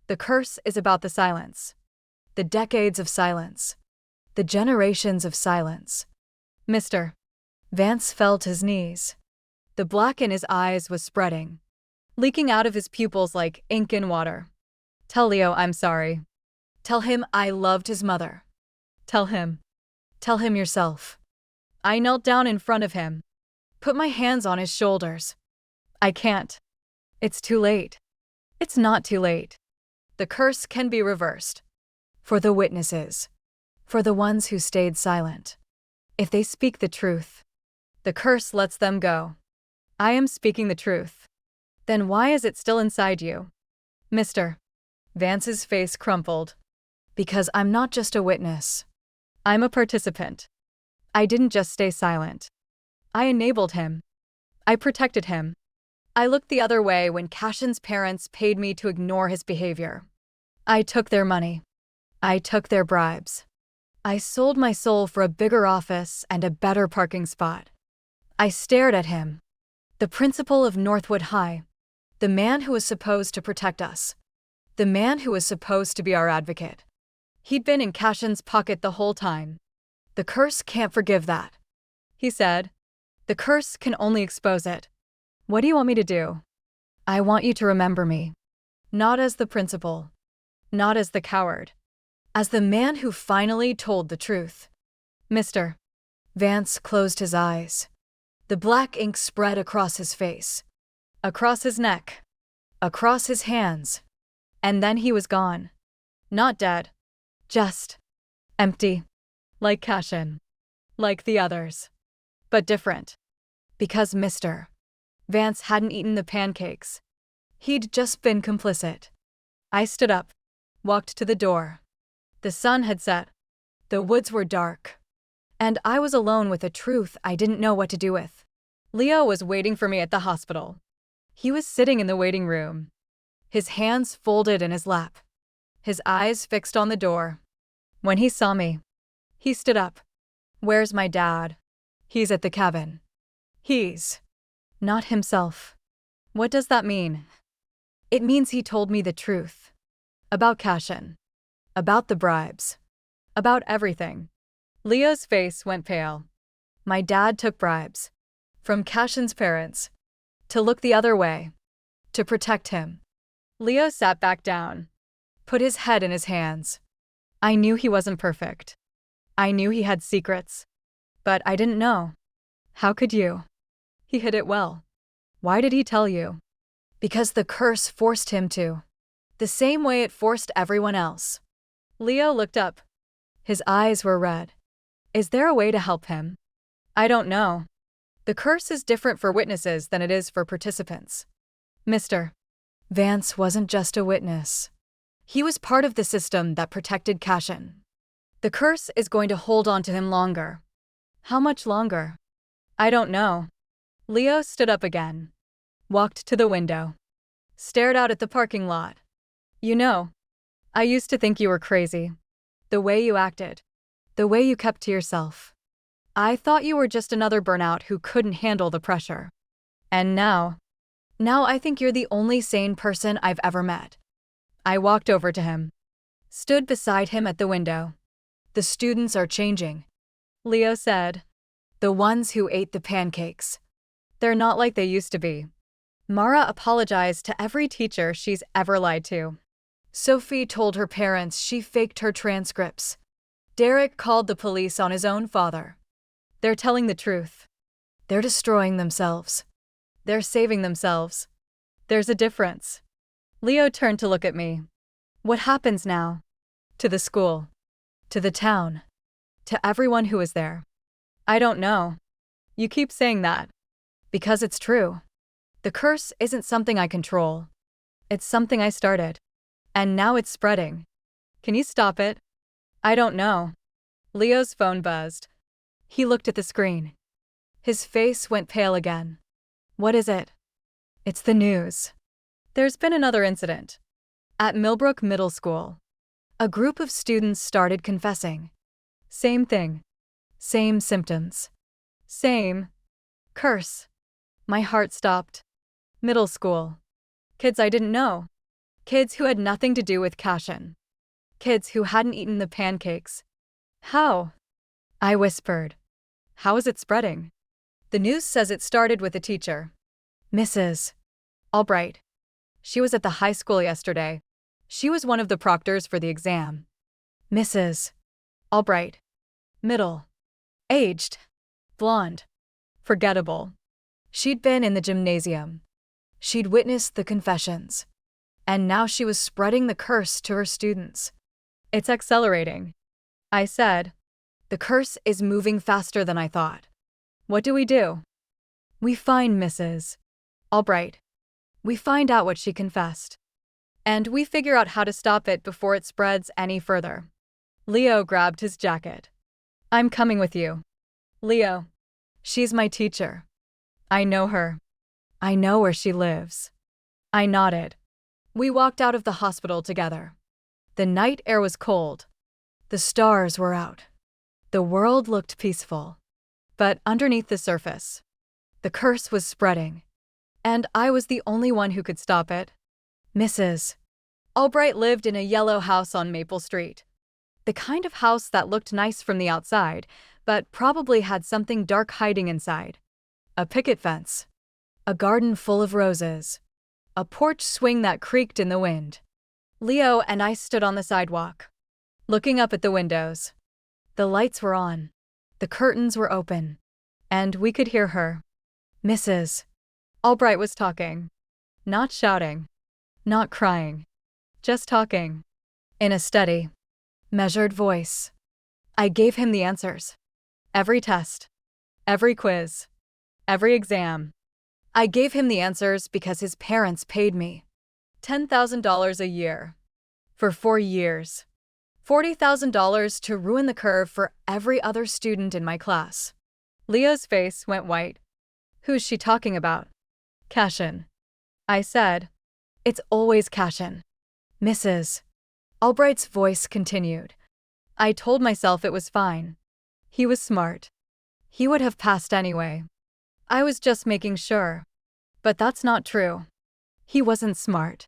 The curse is about the silence. The decades of silence. The generations of silence. Mr. Vance felt his knees. The black in his eyes was spreading. leaking out of his pupils like ink in water. Tell Leo I'm sorry. Tell him I loved his mother. Tell him. Tell him yourself. I knelt down in front of him, put my hands on his shoulders. I can't. It's too late. It's not too late. The curse can be reversed. For the witnesses. For the ones who stayed silent. If they speak the truth, the curse lets them go. I am speaking the truth. Then why is it still inside you? Mr. Vance's face crumpled. Because I'm not just a witness. I'm a participant. I didn't just stay silent. I enabled him. I protected him. I looked the other way when Cashin's parents paid me to ignore his behavior. I took their money. I took their bribes. I sold my soul for a bigger office and a better parking spot. I stared at him. The principal of Northwood High. The man who was supposed to protect us. The man who was supposed to be our advocate. He'd been in Cashin's pocket the whole time. The curse can't forgive that. He said. The curse can only expose it. What do you want me to do? I want you to remember me. Not as the principal. Not as the coward. As the man who finally told the truth. Mr. Vance closed his eyes. The black ink spread across his face. Across his neck. Across his hands. And then he was gone. Not dead. Just empty. Like Cashin. Like the others. But different. Because Mr. Vance hadn't eaten the pancakes. He'd just been complicit. I stood up. Walked to the door. The sun had set. The woods were dark. And I was alone with a truth I didn't know what to do with. Leo was waiting for me at the hospital. He was sitting in the waiting room. His hands folded in his lap. His eyes fixed on the door. When he saw me, he stood up. Where's my dad? He's at the cabin. He's not himself. What does that mean? It means he told me the truth. About Cashin. About the bribes. About everything. Leo's face went pale. My dad took bribes. From Cashin's parents. To look the other way. To protect him. Leo sat back down. Put his head in his hands. I knew he wasn't perfect. I knew he had secrets. But I didn't know. How could you? He hid it well. Why did he tell you? Because the curse forced him to. The same way it forced everyone else. Leo looked up. His eyes were red. Is there a way to help him? I don't know. The curse is different for witnesses than it is for participants. Mr. Vance wasn't just a witness. He was part of the system that protected Cashin. The curse is going to hold on to him longer. How much longer? I don't know. Leo stood up again. Walked to the window. Stared out at the parking lot. You know, I used to think you were crazy. The way you acted. The way you kept to yourself. I thought you were just another burnout who couldn't handle the pressure. And now I think you're the only sane person I've ever met. I walked over to him. Stood beside him at the window. The students are changing. Leo said. The ones who ate the pancakes. They're not like they used to be. Mara apologized to every teacher she's ever lied to. Sophie told her parents she faked her transcripts. Derek called the police on his own father. They're telling the truth. They're destroying themselves. They're saving themselves. There's a difference. Leo turned to look at me. What happens now? To the school. To the town. To everyone who is there. I don't know. You keep saying that. Because it's true. The curse isn't something I control. It's something I started. And now it's spreading. Can you stop it? I don't know. Leo's phone buzzed. He looked at the screen. His face went pale again. What is it? It's the news. There's been another incident. At Millbrook Middle School. A group of students started confessing. Same thing. Same symptoms. Same curse. My heart stopped. Middle school. Kids I didn't know. Kids who had nothing to do with Cashin. Kids who hadn't eaten the pancakes. How? I whispered. How is it spreading? The news says it started with a teacher. Mrs. Albright. She was at the high school yesterday. She was one of the proctors for the exam. Mrs. Albright. Middle. Aged. Blonde. Forgettable. She'd been in the gymnasium. She'd witnessed the confessions. And now she was spreading the curse to her students. It's accelerating, I said. The curse is moving faster than I thought. What do? We find Mrs. Albright. We find out what she confessed. And we figure out how to stop it before it spreads any further. Leo grabbed his jacket. I'm coming with you. Leo. She's my teacher. I know her. I know where she lives. I nodded. We walked out of the hospital together. The night air was cold. The stars were out. The world looked peaceful. But underneath the surface, the curse was spreading. And I was the only one who could stop it. Mrs. Albright lived in a yellow house on Maple Street. The kind of house that looked nice from the outside, but probably had something dark hiding inside. A picket fence. A garden full of roses. A porch swing that creaked in the wind. Leo and I stood on the sidewalk, looking up at the windows. The lights were on. The curtains were open. And we could hear her. Mrs. Albright was talking. Not shouting. Not crying. Just talking. In a steady, measured voice. I gave him the answers. Every test. Every quiz. Every exam. I gave him the answers because his parents paid me $10,000 a year. For 4 years. $40,000 to ruin the curve for every other student in my class. Leo's face went white. Who's she talking about? Cashin. I said. It's always Cashin. Mrs. Albright's voice continued. I told myself it was fine. He was smart. He would have passed anyway. I was just making sure. But that's not true. He wasn't smart.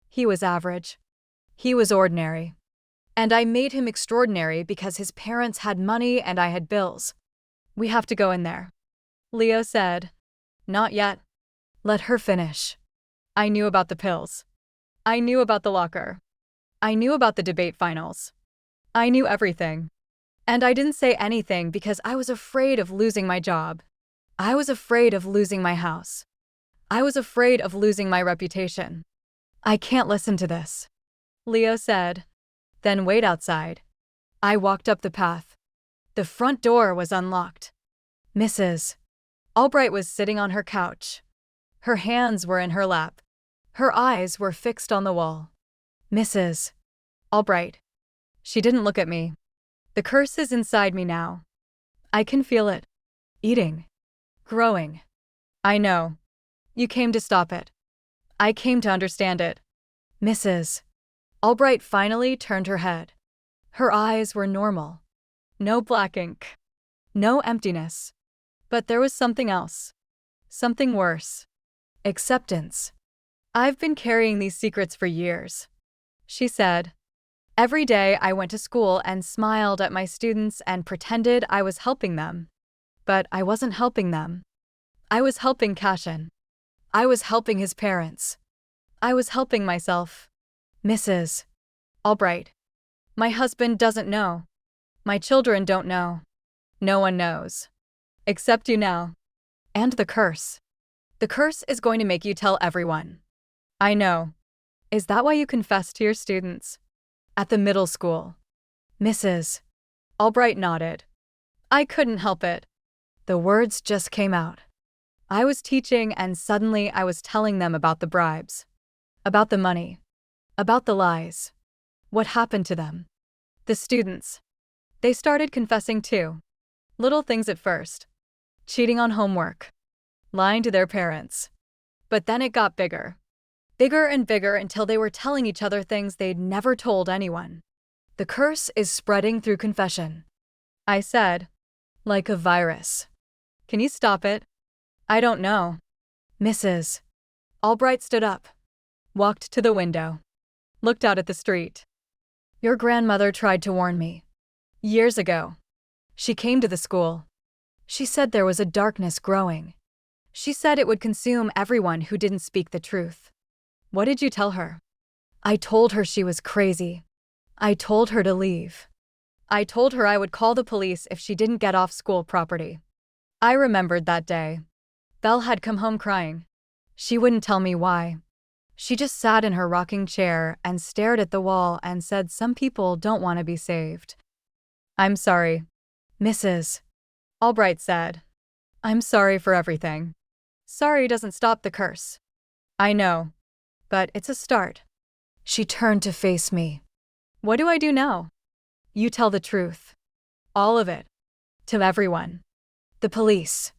He was average. He was ordinary. And I made him extraordinary because his parents had money and I had bills. We have to go in there. Leo said. Not yet. Let her finish. I knew about the pills. I knew about the locker. I knew about the debate finals. I knew everything. And I didn't say anything because I was afraid of losing my job. I was afraid of losing my house. I was afraid of losing my reputation. I can't listen to this. Leo said. Then wait outside. I walked up the path. The front door was unlocked. Mrs. Albright was sitting on her couch. Her hands were in her lap. Her eyes were fixed on the wall. Mrs. Albright. She didn't look at me. The curse is inside me now. I can feel it. Eating. Growing. I know. You came to stop it. I came to understand it. Mrs. Albright finally turned her head. Her eyes were normal. No black ink. No emptiness. But there was something else. Something worse. Acceptance. I've been carrying these secrets for years, she said. Every day I went to school and smiled at my students and pretended I was helping them. But I wasn't helping them. I was helping Cashin. I was helping his parents. I was helping myself. Mrs. Albright. My husband doesn't know. My children don't know. No one knows. Except you now. And the curse. The curse is going to make you tell everyone. I know. Is that why you confessed to your students? At the middle school. Mrs. Albright nodded. I couldn't help it. The words just came out. I was teaching and suddenly I was telling them about the bribes. About the money. About the lies. What happened to them? The students. They started confessing too. Little things at first. Cheating on homework. Lying to their parents. But then it got bigger. Bigger and bigger until they were telling each other things they'd never told anyone. The curse is spreading through confession. I said. Like a virus. Can you stop it? I don't know. Mrs. Albright stood up. Walked to the window. Looked out at the street. Your grandmother tried to warn me. Years ago. She came to the school. She said there was a darkness growing. She said it would consume everyone who didn't speak the truth. What did you tell her? I told her she was crazy. I told her to leave. I told her I would call the police if she didn't get off school property. I remembered that day. Belle had come home crying. She wouldn't tell me why. She just sat in her rocking chair and stared at the wall and said some people don't want to be saved. I'm sorry, Mrs. Albright said. I'm sorry for everything. Sorry doesn't stop the curse. I know, but it's a start. She turned to face me. What do I do now? You tell the truth. All of it. To everyone. The police.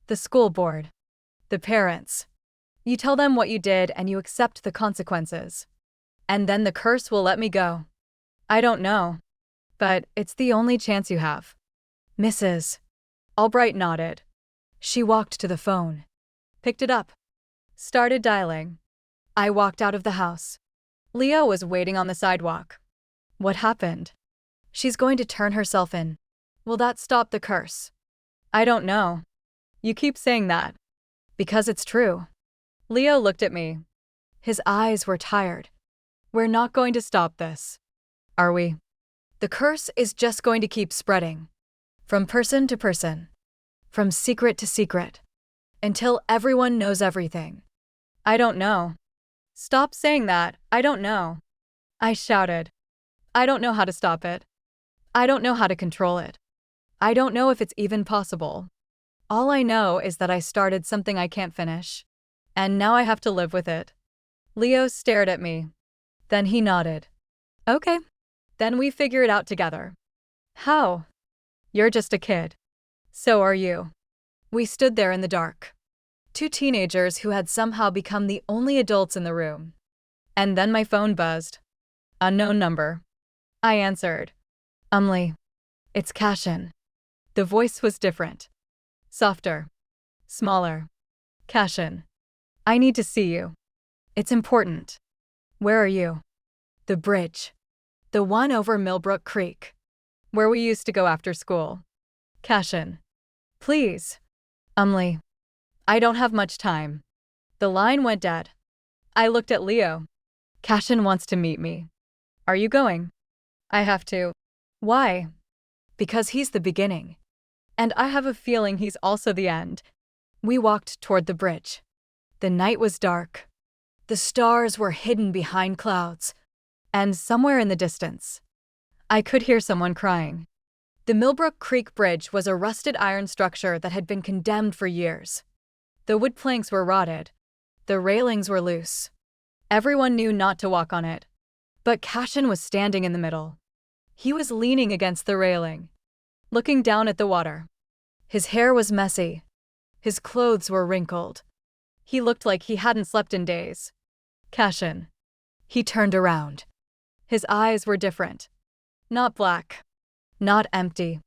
The school board. The parents. You tell them what you did and you accept the consequences. And then the curse will let me go. I don't know. But it's the only chance you have. Mrs. Albright nodded. She walked to the phone. Picked it up. Started dialing. I walked out of the house. Leo was waiting on the sidewalk. What happened? She's going to turn herself in. Will that stop the curse? I don't know. You keep saying that. Because it's true. Leo looked at me. His eyes were tired. We're not going to stop this. Are we? The curse is just going to keep spreading. From person to person. From secret to secret. Until everyone knows everything. I don't know. Stop saying that. I don't know. I shouted. I don't know how to stop it. I don't know how to control it. I don't know if it's even possible. All I know is that I started something I can't finish. And now I have to live with it. Leo stared at me. Then he nodded. Okay. Then we figure it out together. How? You're just a kid. So are you. We stood there in the dark. Two teenagers who had somehow become the only adults in the room. And then my phone buzzed. Unknown number. I answered. It's Cashin. The voice was different. Softer. Smaller. Cashin. I need to see you. It's important. Where are you? The bridge. The one over Millbrook Creek. Where we used to go after school. Cashin. Please. I don't have much time. The line went dead. I looked at Leo. Cashin wants to meet me. Are you going? I have to. Why? Because he's the beginning. And I have a feeling he's also the end. We walked toward the bridge. The night was dark. The stars were hidden behind clouds. And somewhere in the distance, I could hear someone crying. The Millbrook Creek Bridge was a rusted iron structure that had been condemned for years. The wood planks were rotted. The railings were loose. Everyone knew not to walk on it. But Cashin was standing in the middle. He was leaning against the railing, looking down at the water. His hair was messy. His clothes were wrinkled. He looked like he hadn't slept in days. Cashin. He turned around. His eyes were different. Not black. Not empty.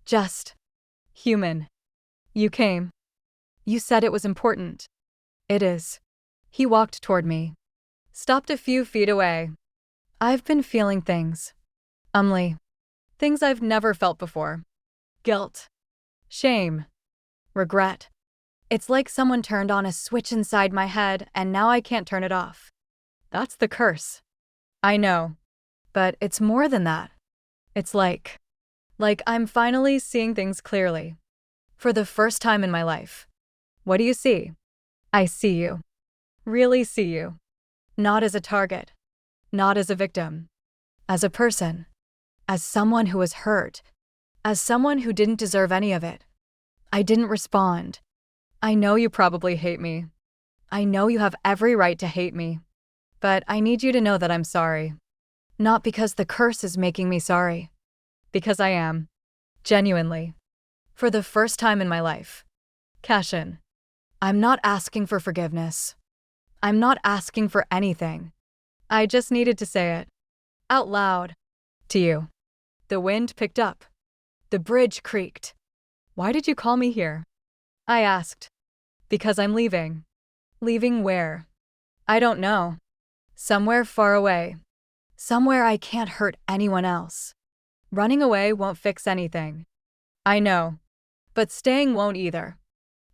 Just human. You came. You said it was important. It is. He walked toward me. Stopped a few feet away. I've been feeling things. Things I've never felt before. Guilt. Shame. Regret. It's like someone turned on a switch inside my head and now I can't turn it off. That's the curse. I know. But it's more than that. It's like I'm finally seeing things clearly. For the first time in my life. What do you see? I see you. Really see you. Not as a target. Not as a victim. As a person. As someone who was hurt. As someone who didn't deserve any of it. I didn't respond. I know you probably hate me. I know you have every right to hate me. But I need you to know that I'm sorry. Not because the curse is making me sorry. Because I am. Genuinely. For the first time in my life. Cashin. I'm not asking for forgiveness. I'm not asking for anything. I just needed to say it. Out loud. To you. The wind picked up. The bridge creaked. Why did you call me here? I asked. Because I'm leaving. Leaving where? I don't know. Somewhere far away. Somewhere I can't hurt anyone else. Running away won't fix anything. I know. But staying won't either.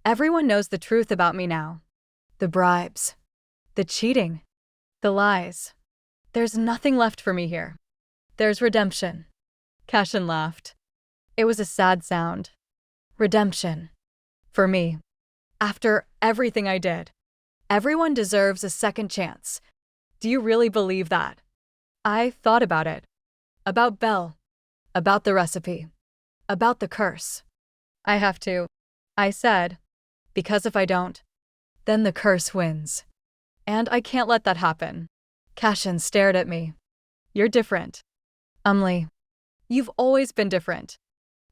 Everyone knows the truth about me now. The bribes. The cheating. The lies. There's nothing left for me here. There's redemption. Cashin laughed. It was a sad sound. Redemption. For me. After everything I did. Everyone deserves a second chance. Do you really believe that? I thought about it. About Belle. About the recipe. About the curse. I have to. I said. Because if I don't, then the curse wins. And I can't let that happen. Cashin stared at me. You're different. Umli. You've always been different.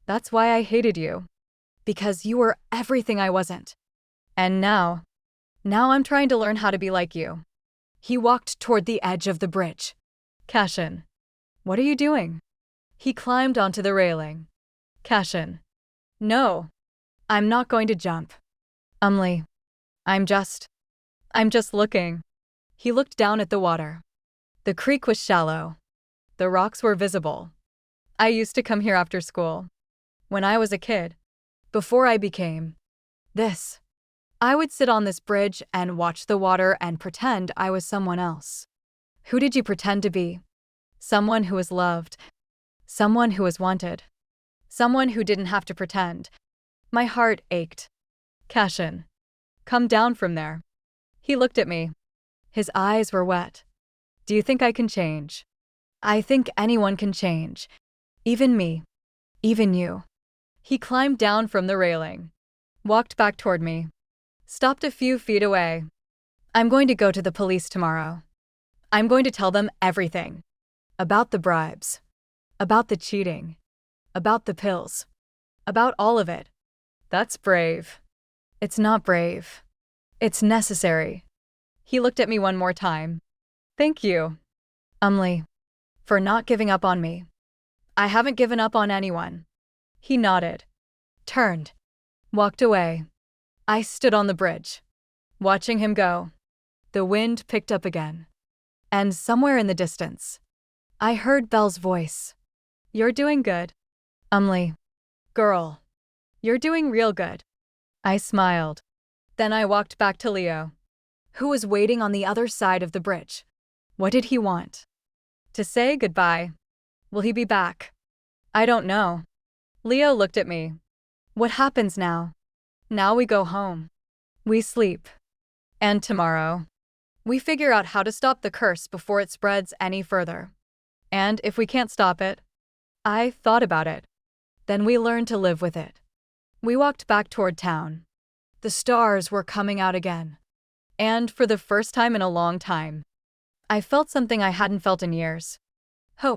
That's why I hated you. Because you were everything I wasn't. And now I'm trying to learn how to be like you. He walked toward the edge of the bridge. Cashin. What are you doing? He climbed onto the railing. Cashin. No. I'm not going to jump. Umli. I'm just looking. He looked down at the water. The creek was shallow. The rocks were visible. I used to come here after school. When I was a kid. Before I became this. I would sit on this bridge and watch the water and pretend I was someone else. Who did you pretend to be? Someone who was loved. Someone who was wanted. Someone who didn't have to pretend. My heart ached. Cashin. Come down from there. He looked at me. His eyes were wet. Do you think I can change? I think anyone can change. Even me. Even you. He climbed down from the railing. Walked back toward me. Stopped a few feet away. I'm going to go to the police tomorrow. I'm going to tell them everything. About the bribes. About the cheating. About the pills. About all of it. That's brave. It's not brave. It's necessary. He looked at me one more time. Thank you, Umli, for not giving up on me. I haven't given up on anyone. He nodded. Turned. Walked away. I stood on the bridge, watching him go. The wind picked up again. And somewhere in the distance, I heard Belle's voice. You're doing good, Umli. Girl, you're doing real good. I smiled. Then I walked back to Leo, who was waiting on the other side of the bridge. What did he want? To say goodbye. Will he be back? I don't know. Leo looked at me. What happens now? Now we go home. We sleep. And tomorrow, we figure out how to stop the curse before it spreads any further. And if we can't stop it, I thought about it. Then we learn to live with it. We walked back toward town. The stars were coming out again. And for the first time in a long time, I felt something I hadn't felt in years. Hope.